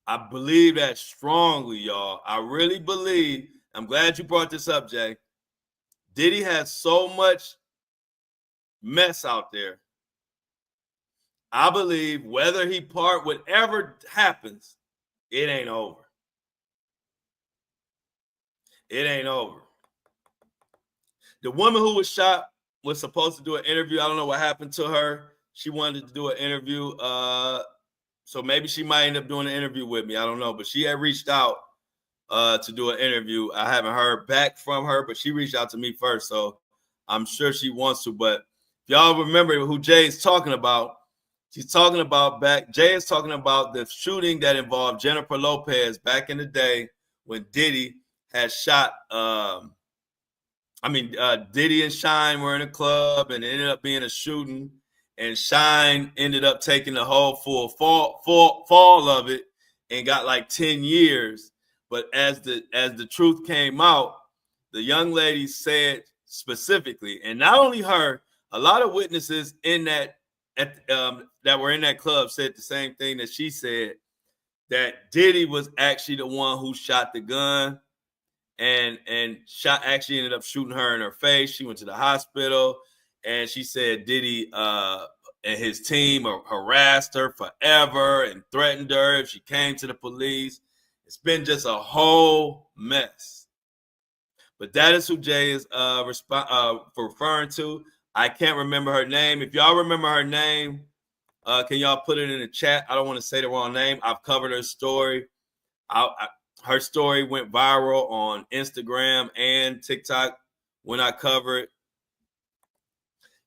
I believe that strongly, y'all. I really believe. I'm glad you brought this up, Jay. Diddy has so much mess out there. I believe whether he whatever happens, it ain't over. It ain't over. The woman who was shot was supposed to do an interview. I don't know what happened to her. She wanted to do an interview. So maybe she might end up doing an interview with me. I don't know. But she had reached out to do an interview. I haven't heard back from her, but she reached out to me first. So I'm sure she wants to. But if y'all remember who Jay is talking about, Jay is talking about the shooting that involved Jennifer Lopez back in the day when Diddy had shot. Diddy and Shine were in a club and it ended up being a shooting. And Shine ended up taking the whole full fall of it and got like 10 years. But as the truth came out, the young lady said specifically, and not only her, a lot of witnesses in that were in that club said the same thing that she said, that Diddy was actually the one who shot the gun and actually ended up shooting her in her face. She went to the hospital. And she said Diddy and his team harassed her forever and threatened her if she came to the police. It's been just a whole mess. But that is who Jay is referring to. I can't remember her name. If y'all remember her name, can y'all put it in the chat? I don't want to say the wrong name. I've covered her story. Her story went viral on Instagram and TikTok when I covered.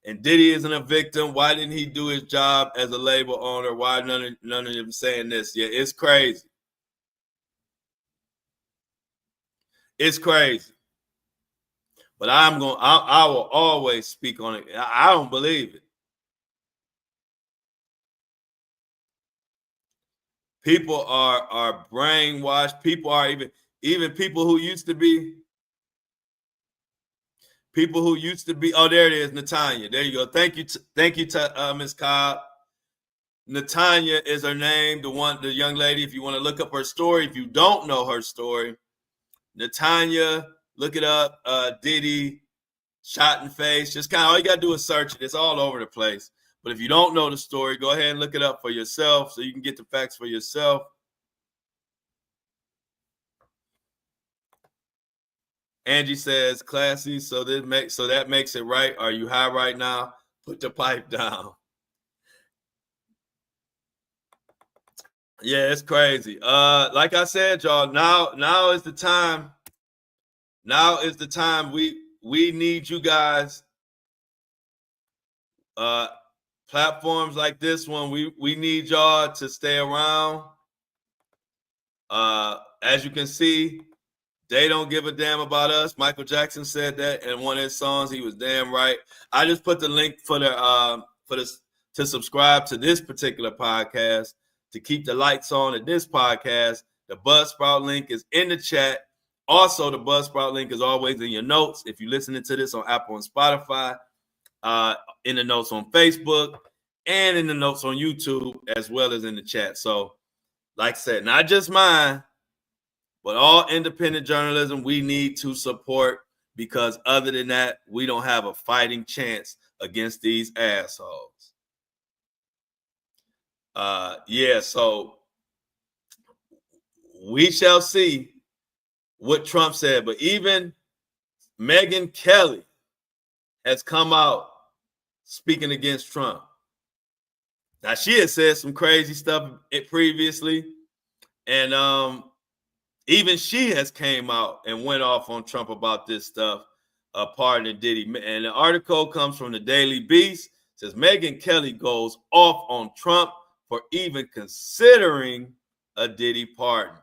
And Diddy isn't a victim. Why didn't he do his job as a label owner? Why none of them saying this? Yeah, it's crazy. It's crazy. But I will always speak on it. I don't believe it. People are brainwashed. People are even people who used to be. People who used to be, oh, there it is, Natanya. There you go. Thank you, Ms. Cobb. Natanya is her name, the young lady. If you want to look up her story, if you don't know her story, Natanya, look it up. Diddy, shot in face. Just kind of all you gotta do is search it. It's all over the place. But if you don't know the story, go ahead and look it up for yourself so you can get the facts for yourself. Angie says, classy, so that makes it right. Are you high right now? Put the pipe down. Yeah, it's crazy. Like I said, y'all, now is the time. Now is the time we need you guys. Platforms like this one, we need y'all to stay around. As you can see, they don't give a damn about us. Michael Jackson said that in one of his songs. He was damn right. I just put the link for this to subscribe to this particular podcast, to keep the lights on at this podcast. The Buzzsprout link is in the chat. Also, the Buzzsprout link is always in your notes. If you're listening to this on Apple and Spotify, in the notes on Facebook, and in the notes on YouTube, as well as in the chat. So, like I said, not just mine, but all independent journalism we need to support, because other than that, we don't have a fighting chance against these assholes. Yeah, so we shall see what Trump said. But even Megyn Kelly has come out speaking against Trump. Now, she had said some crazy stuff previously, and even she has came out and went off on Trump about this stuff, pardoning Diddy. And the article comes from the Daily Beast. It says Megyn Kelly goes off on Trump for even considering a Diddy pardon.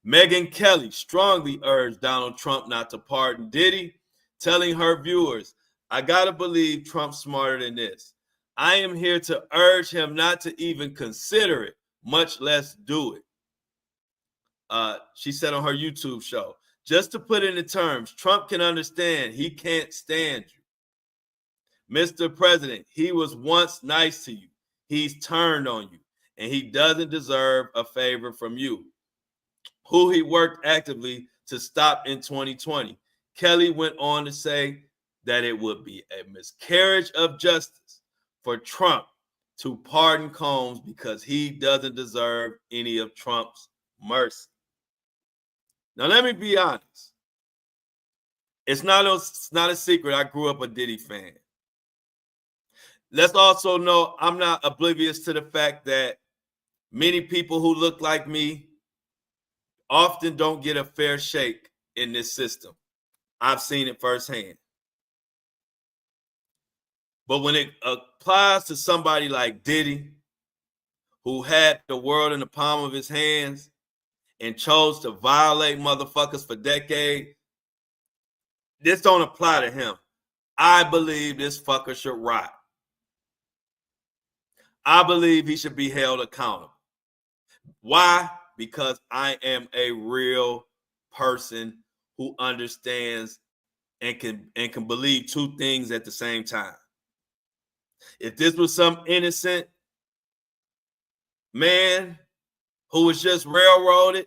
Megyn Kelly strongly urged Donald Trump not to pardon Diddy, telling her viewers, I gotta believe Trump's smarter than this. I am here to urge him not to even consider it, much less do it. She said on her YouTube show, just to put it in terms, Trump can understand he can't stand you. Mr. President, he was once nice to you. He's turned on you, and he doesn't deserve a favor from you, who he worked actively to stop in 2020. Kelly went on to say that it would be a miscarriage of justice for Trump to pardon Combs because he doesn't deserve any of Trump's mercy. Now, let me be honest. It's not a secret I grew up a Diddy fan. Let's also know I'm not oblivious to the fact that many people who look like me often don't get a fair shake in this system. I've seen it firsthand. But when it applies to somebody like Diddy, who had the world in the palm of his hands and chose to violate motherfuckers for decades, this don't apply to him. I believe this fucker should rot. I believe he should be held accountable. Why? Because I am a real person who understands and can believe two things at the same time. If this was some innocent man who was just railroaded,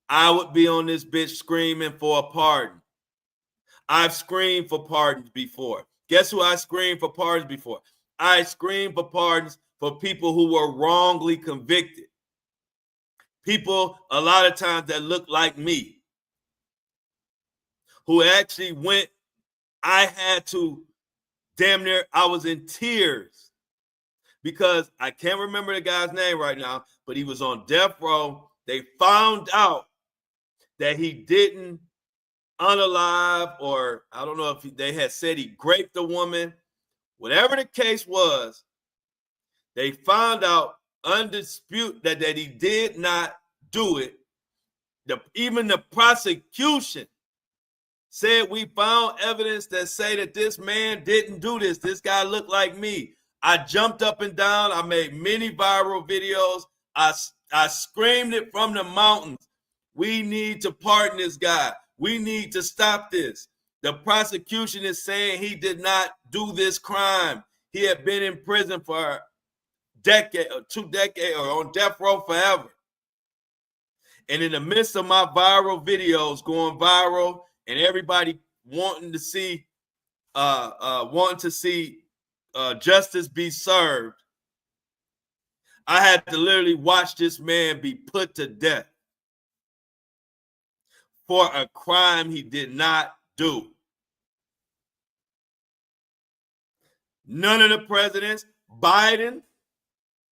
I would be on this bitch screaming for a pardon. I've screamed for pardons before. Guess who I screamed for pardons before? I screamed for pardons for people who were wrongly convicted. People, a lot of times, that look like me, who actually went, I had to, damn near, I was in tears because I can't remember the guy's name right now, but he was on death row. They found out that he didn't unalive, or I don't know if they had said he raped a woman. Whatever the case was, they found out undisputed that he did not do it. Even the prosecution said we found evidence that say that this man didn't do this. This guy looked like me. I jumped up and down. I made many viral videos. I screamed it from the mountains. We need to pardon this guy. We need to stop this. The prosecution is saying he did not do this crime. He had been in prison for a decade or 2 decades or on death row forever. And in the midst of my viral videos going viral and everybody wanting to see justice be served, I had to literally watch this man be put to death for a crime he did not do. None of the presidents, Biden,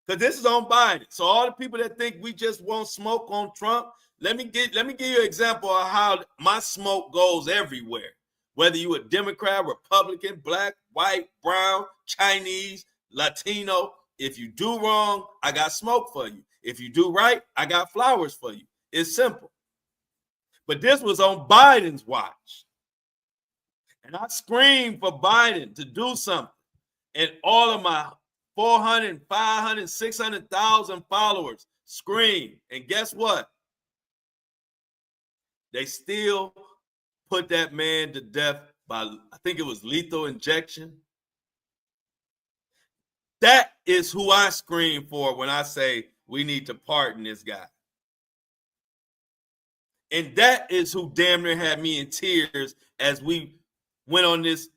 because this is on Biden. So all the people that think we just won't smoke on Trump, let me give you an example of how my smoke goes everywhere. Whether you a Democrat, Republican, black, white, brown, Chinese, Latino, if you do wrong, I got smoke for you. If you do right, I got flowers for you. It's simple. But this was on Biden's watch. And I screamed for Biden to do something. And all of my 400, 500, 600,000 followers screamed. And guess what? They still put that man to death by, I think it was lethal injection. That is who I scream for when I say we need to pardon this guy. And that is who damn near had me in tears as we went on this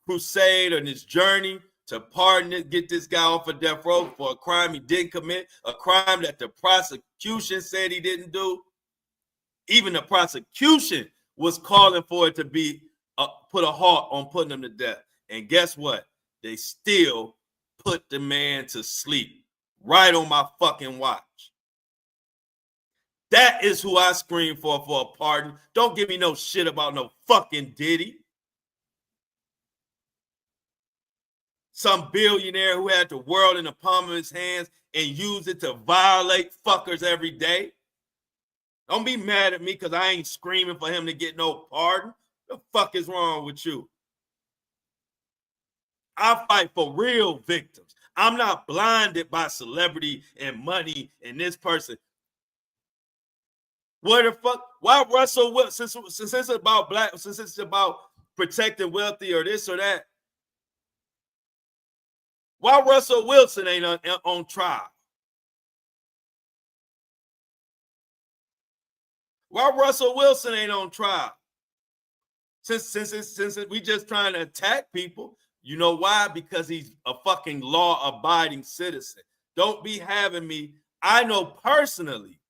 crusade or this journey to pardon it, get this guy off of death row for a crime he didn't commit, a crime that the prosecution said he didn't do. Even the prosecution was calling for it to be put a halt on putting him to death. And guess what? They still put the man to sleep right on my fucking watch. That is who I scream for a pardon. Don't give me no shit about no fucking Diddy. Some billionaire who had the world in the palm of his hands and used it to violate fuckers every day. Don't be mad at me because I ain't screaming for him to get no pardon. The fuck is wrong with you? I fight for real victims. I'm not blinded by celebrity and money and this person. Where the fuck? Why Russell Wilson? Since it's about black, since it's about protecting wealthy or this or that, why Russell Wilson ain't on trial? Why Russell Wilson ain't on trial? Since we just trying to attack people, you know why? Because he's a fucking law-abiding citizen. Don't be having me. I know personally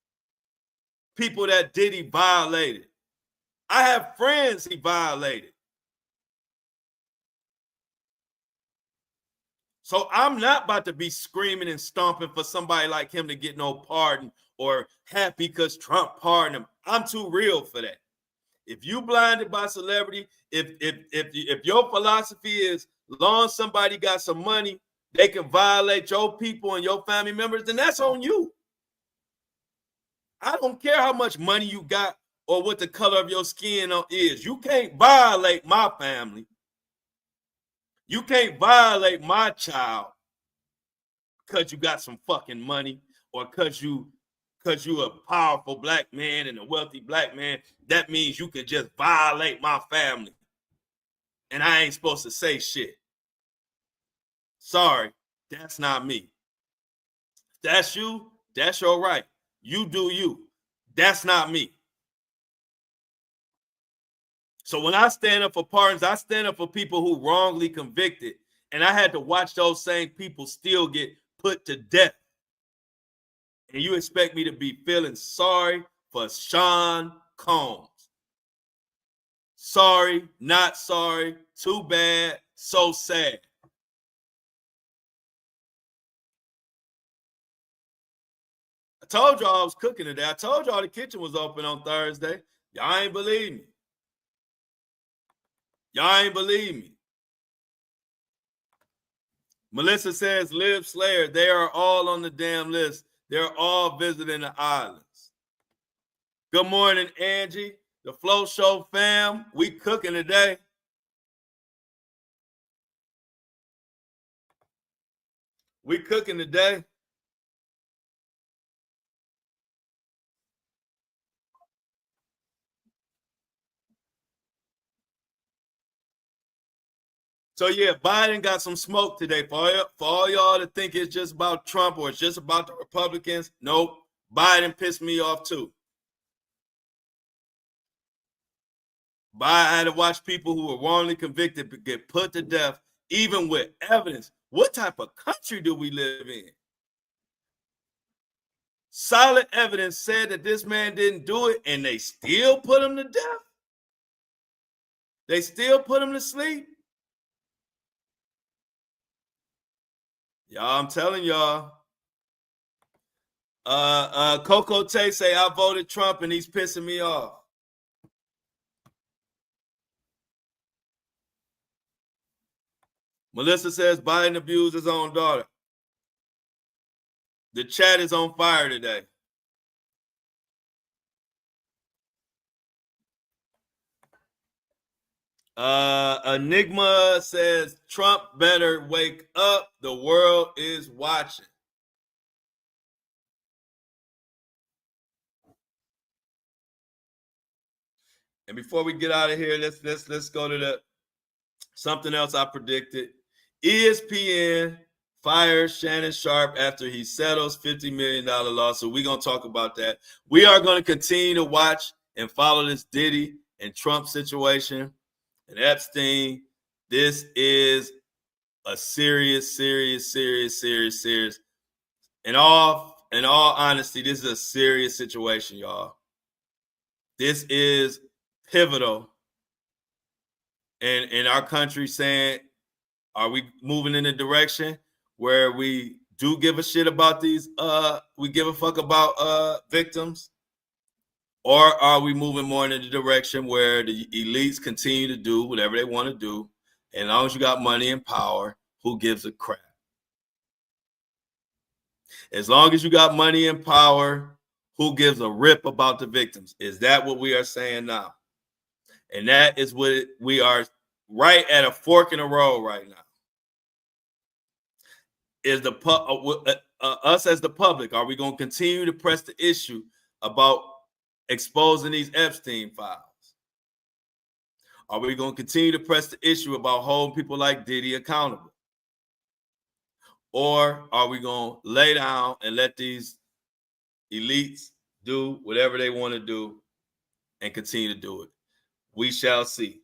people that Diddy violated. I have friends he violated. So I'm not about to be screaming and stomping for somebody like him to get no pardon or happy because Trump pardoned him. I'm too real for that. If you blinded by celebrity, if your philosophy is long as somebody got some money, they can violate your people and your family members, then that's on you. I don't care how much money you got or what the color of your skin is. You can't violate my family. You can't violate my child because you got some fucking money or because you a powerful black man and a wealthy black man. That means you can just violate my family. And I ain't supposed to say shit. Sorry, that's not me. That's you. That's your right. You do you. That's not me. So when I stand up for pardons, I stand up for people who wrongly convicted. And I had to watch those same people still get put to death. And you expect me to be feeling sorry for Sean Combs. Sorry, not sorry, too bad, so sad. I told y'all I was cooking today. I told y'all the kitchen was open on Thursday. Y'all ain't believe me. Y'all ain't believe me. Melissa says, Liv Slayer, they are all on the damn list. They're all visiting the islands. Good morning, Angie. The Flow Show fam. We cooking today. We cooking today. So yeah, Biden got some smoke today. For all y'all to think it's just about Trump or it's just about the Republicans. Nope. Biden pissed me off too. I had to watch people who were wrongly convicted get put to death, even with evidence. What type of country do we live in? solid evidence said that this man didn't do it, and they still put him to death. They still put him to sleep. Y'all, I'm telling y'all. Coco Tay say I voted Trump and he's pissing me off. Melissa says Biden abused his own daughter. The chat is on fire today. Enigma says Trump better wake up. The world is watching. And before we get out of here, let's go to the something else I predicted. ESPN fires Shannon Sharpe after he settles $50 million lawsuit. We're going to talk about that. We are going to continue to watch and follow this Diddy and Trump situation and Epstein. This is a serious. In all honesty, this is a serious situation, y'all. This is pivotal in our country, saying, are we moving in a direction where we do give a shit about these, we give a fuck about victims? Or are we moving more in a direction where the elites continue to do whatever they want to do? And as long as you got money and power, who gives a crap? As long as you got money and power, who gives a rip about the victims? Is that what we are saying now? And that is what we are right at a fork in the road right now. Is the us as the public, are we going to continue to press the issue about exposing these Epstein files? Are we going to continue to press the issue about holding people like Diddy accountable? Or are we going to lay down and let these elites do whatever they want to do and continue to do it? We shall see.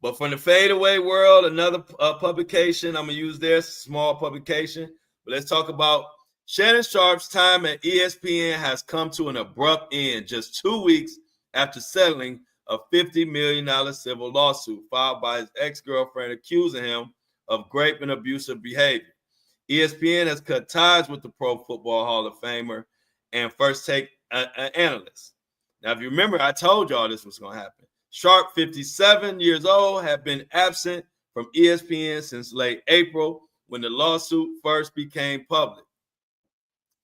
But from the fadeaway world, another publication, I'm going to use their small publication. But let's talk about Shannon Sharpe's time at ESPN has come to an abrupt end just 2 weeks after settling a $50 million civil lawsuit filed by his ex-girlfriend accusing him of rape and abusive behavior. ESPN has cut ties with the Pro Football Hall of Famer and First Take analyst. Now, if you remember, I told y'all this was going to happen. Sharpe, 57 years old, had been absent from ESPN since late April when the lawsuit first became public.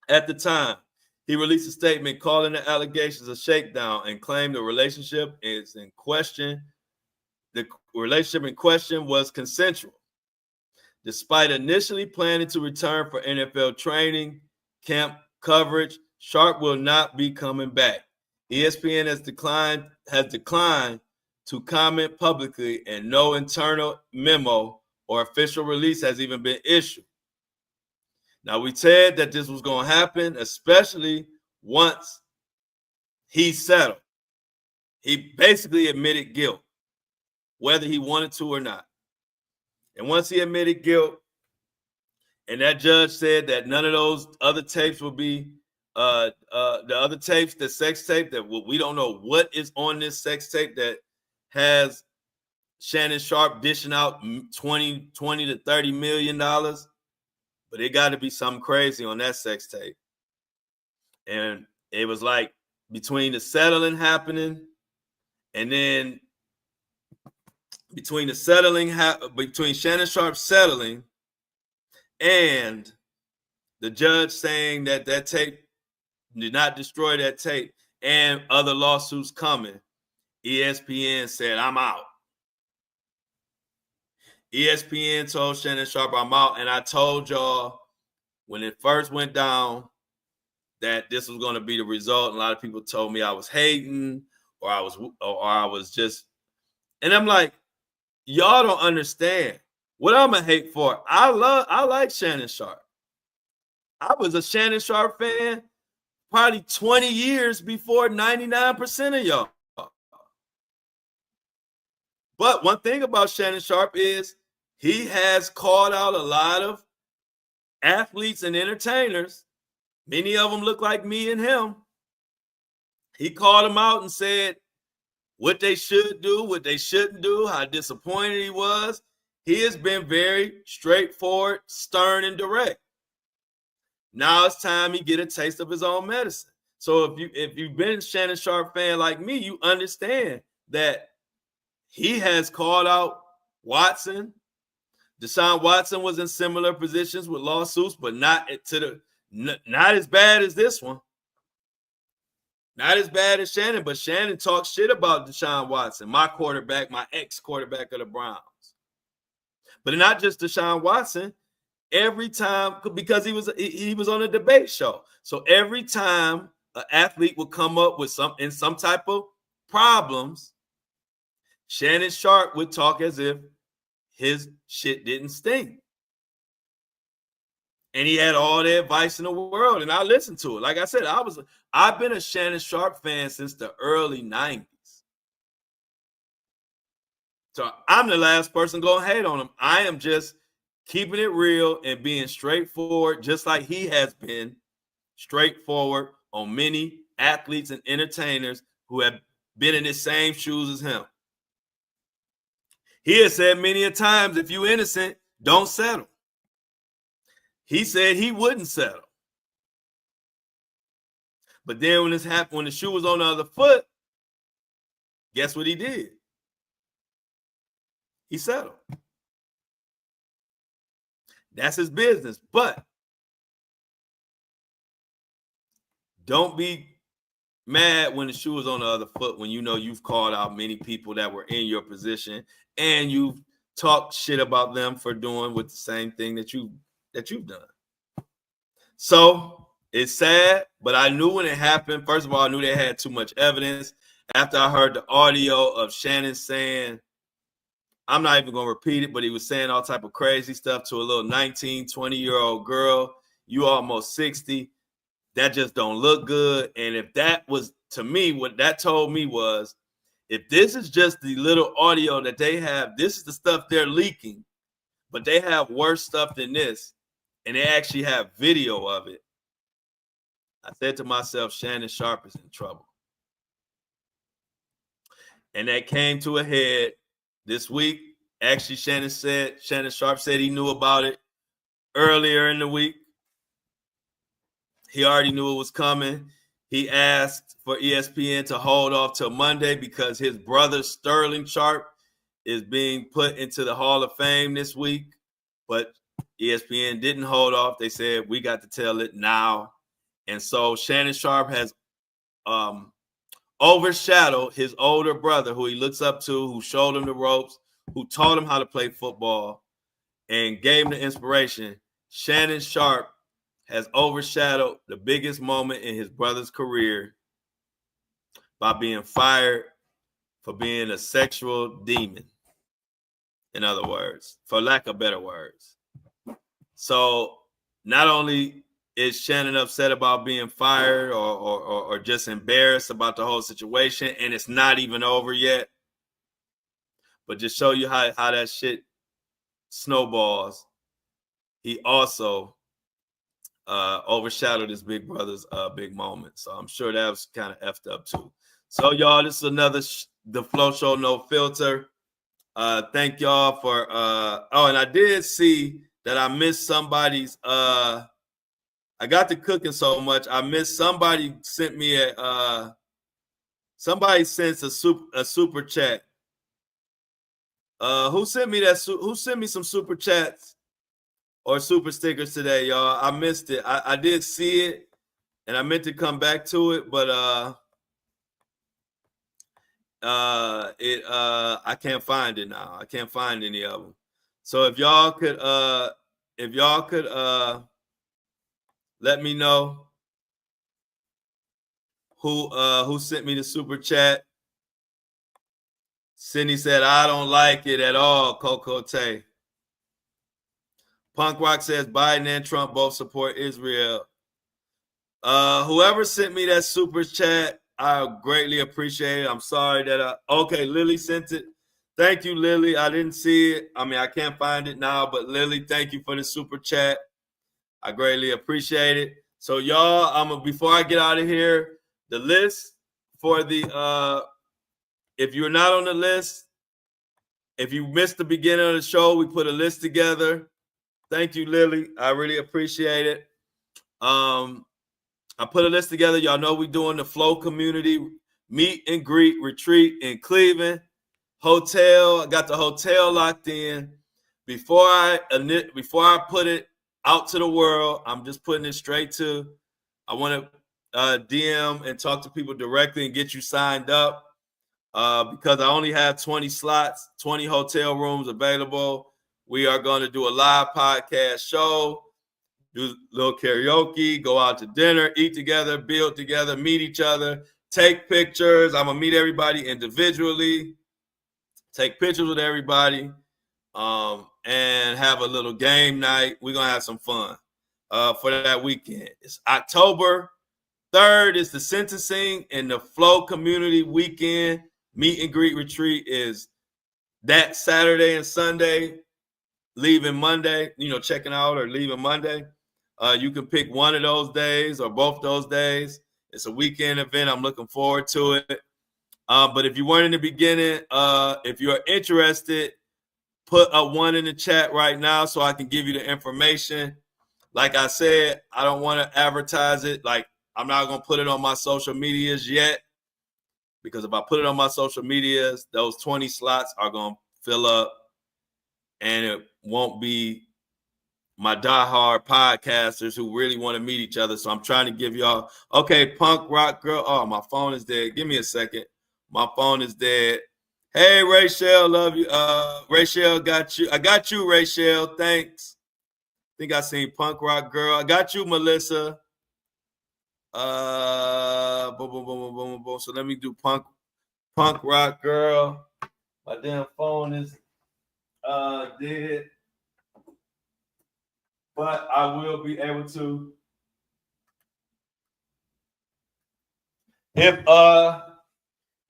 At the time, he released a statement calling the allegations a shakedown and claimed the relationship is in question. The relationship in question was consensual. Despite initially planning to return for NFL training camp coverage, Sharpe will not be coming back. ESPN has declined to comment publicly, and no internal memo or official release has even been issued. Now, we said that this was going to happen, especially once he settled. He basically admitted guilt, whether he wanted to or not. And once he admitted guilt, and that judge said that none of those other tapes will be the other tapes, the sex tape, that we don't know what is on this sex tape that has Shannon Sharpe dishing out 20 to $30 million. But it got to be something crazy on that sex tape. And it was like between the settling happening and then between Shannon Sharpe settling and the judge saying that tape did not destroy that tape and other lawsuits coming, ESPN said, I'm out. ESPN told Shannon Sharpe, I'm out. And I told y'all when it first went down that this was going to be the result. And a lot of people told me I was hating or I was just, and I'm like, y'all don't understand what I'm gonna hate for. I like Shannon Sharpe. I was a Shannon Sharpe fan probably 20 years before 99% of y'all. But one thing about Shannon Sharpe is he has called out a lot of athletes and entertainers Many of them look like me and him. He called them out and said what they should do, what they shouldn't do, how disappointed he was. He has been very straightforward, stern, and direct. Now it's time he get a taste of his own medicine. So if you've been a Shannon Sharpe fan like me, you understand that he has called out Watson. Deshaun Watson was in similar positions with lawsuits, but not as bad as this one. Not as bad as Shannon, but Shannon talked shit about Deshaun Watson, my quarterback, my ex-quarterback of the Browns. But not just Deshaun Watson. Every time, because he was on a debate show. So every time an athlete would come up with some type of problems, Shannon Sharpe would talk as if his shit didn't stink. And he had all the advice in the world, and I listened to it. Like I said, I've been a Shannon Sharpe fan since the early 90s. So I'm the last person going to hate on him. I am just keeping it real and being straightforward, just like he has been straightforward on many athletes and entertainers who have been in the same shoes as him. He has said many a times, if you're innocent, don't settle. He said he wouldn't settle. But then when this happened, when the shoe was on the other foot, guess what he did? He settled. That's his business. But don't be mad when the shoe is on the other foot, when you know you've called out many people that were in your position and you've talked shit about them for doing with the same thing that you've done. So it's sad, but I knew when it happened. First of all, I knew they had too much evidence. After I heard the audio of Shannon saying, I'm not even going to repeat it, but he was saying all type of crazy stuff to a little 19, 20-year-old girl. You almost 60. That just don't look good. And if that was, to me, what that told me was, if this is just the little audio that they have, this is the stuff they're leaking, but they have worse stuff than this, and they actually have video of it. I said to myself, Shannon Sharpe is in trouble. And that came to a head this week. Actually, Shannon Sharpe said he knew about it earlier in the week. He already knew it was coming. He asked for ESPN to hold off till Monday because his brother Sterling Sharpe is being put into the Hall of Fame this week. But ESPN didn't hold off. They said, we got to tell it now. And so Shannon Sharpe has overshadowed his older brother, who he looks up to, who showed him the ropes, who taught him how to play football and gave him the inspiration. Shannon Sharpe has overshadowed the biggest moment in his brother's career by being fired for being a sexual demon, in other words, for lack of better words. So not only is Shannon upset about being fired or just embarrassed about the whole situation, and it's not even over yet, but just show you how that shit snowballs, he also overshadowed his big brother's big moment. So I'm sure that was kind of effed up too. So y'all, this is another The Flow Show No Filter. Thank y'all for and I did see that I missed somebody's I got to cooking so much. I missed somebody sent me somebody sent a super chat. Who sent me that? Who sent me some super chats or super stickers today, y'all? I missed it. I did see it, and I meant to come back to it, but I can't find it now. I can't find any of them. So if y'all could let me know who sent me the super chat. Cindy said, I don't like it at all, Coco Tay. Punk Rock says Biden and Trump both support Israel. Whoever sent me that super chat, I greatly appreciate it. I'm sorry that okay, Lily sent it. Thank you, Lily. I didn't see it. I mean, I can't find it now, but Lily, thank you for the super chat. I greatly appreciate it. So y'all, before I get out of here, the list for the if you're not on the list, if you missed the beginning of the show, we put a list together. Thank you, Lily. I really appreciate it. I put a list together. Y'all know we're doing the Flow Community Meet and Greet Retreat in Cleveland. Hotel. I got the hotel locked in. Before I put it out to the world, I'm just putting it straight to. I want to DM and talk to people directly and get you signed up because I only have 20 slots, 20 hotel rooms available. We are going to do a live podcast show, do a little karaoke, go out to dinner, eat together, build together, meet each other, take pictures. I'm going to meet everybody individually, take pictures with everybody, and have a little game night. We're going to have some fun for that weekend. It's October 3rd is the sentencing, and the Flow Community Weekend Meet and Greet Retreat is that Saturday and Sunday, leaving Monday, checking out or leaving Monday. You can pick one of those days or both those days. It's a weekend event. I'm looking forward to it. But if you weren't in the beginning, if you're interested, put a 1 in the chat right now so I can give you the information. Like I said, I don't want to advertise it. Like, I'm not going to put it on my social medias yet, because if I put it on my social medias, those 20 slots are going to fill up, and it won't be my diehard podcasters who really want to meet each other. So I'm trying to give y'all, okay, Punk Rock Girl. Oh, my phone is dead. Give me a second. My phone is dead. Hey, Rachel, love you. Rachel, got you. I got you, Rachel. Thanks. I think I seen Punk Rock Girl. I got you, Melissa. Boom, boom, boom, boom, boom, boom. So let me do Punk Rock Girl. My damn phone is dead, but I will be able to.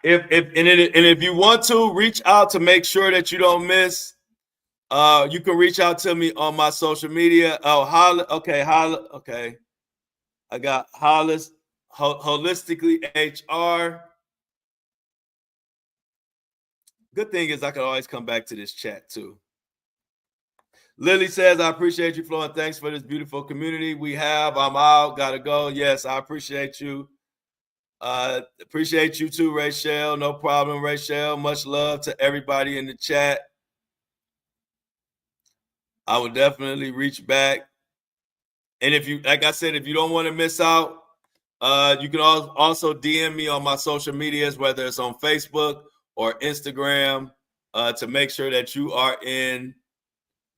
If you want to reach out to make sure that you don't miss, you can reach out to me on my social media. Oh, holla, okay. I got Hollis Holistically HR. Good thing is I can always come back to this chat too. Lily says, I appreciate you, Flo, and thanks for this beautiful community we have. I'm out, gotta go. Yes, I appreciate you. Appreciate you too, Rachel. No problem, Rachel. Much love to everybody in the chat. I will definitely reach back. And if you, like I said, if you don't want to miss out, you can also DM me on my social medias, whether it's on Facebook or Instagram, to make sure that you are in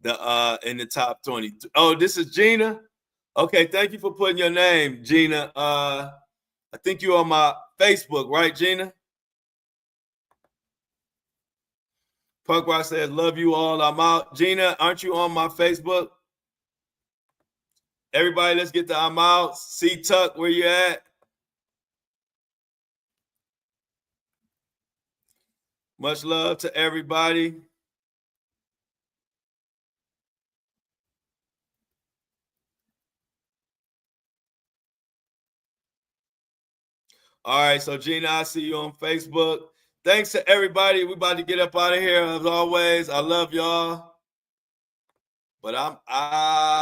the top 20. Oh, this is Gina. Okay, thank you for putting your name, Gina. I think you're on my Facebook, right, Gina? Punk Rock says, love you all. I'm out. Gina, aren't you on my Facebook? Everybody, let's get the I'm out. C Tuck, where you at? Much love to everybody. All right, so Gina, I see you on Facebook. Thanks to everybody. We about to get up out of here. As always, I love y'all. But I'm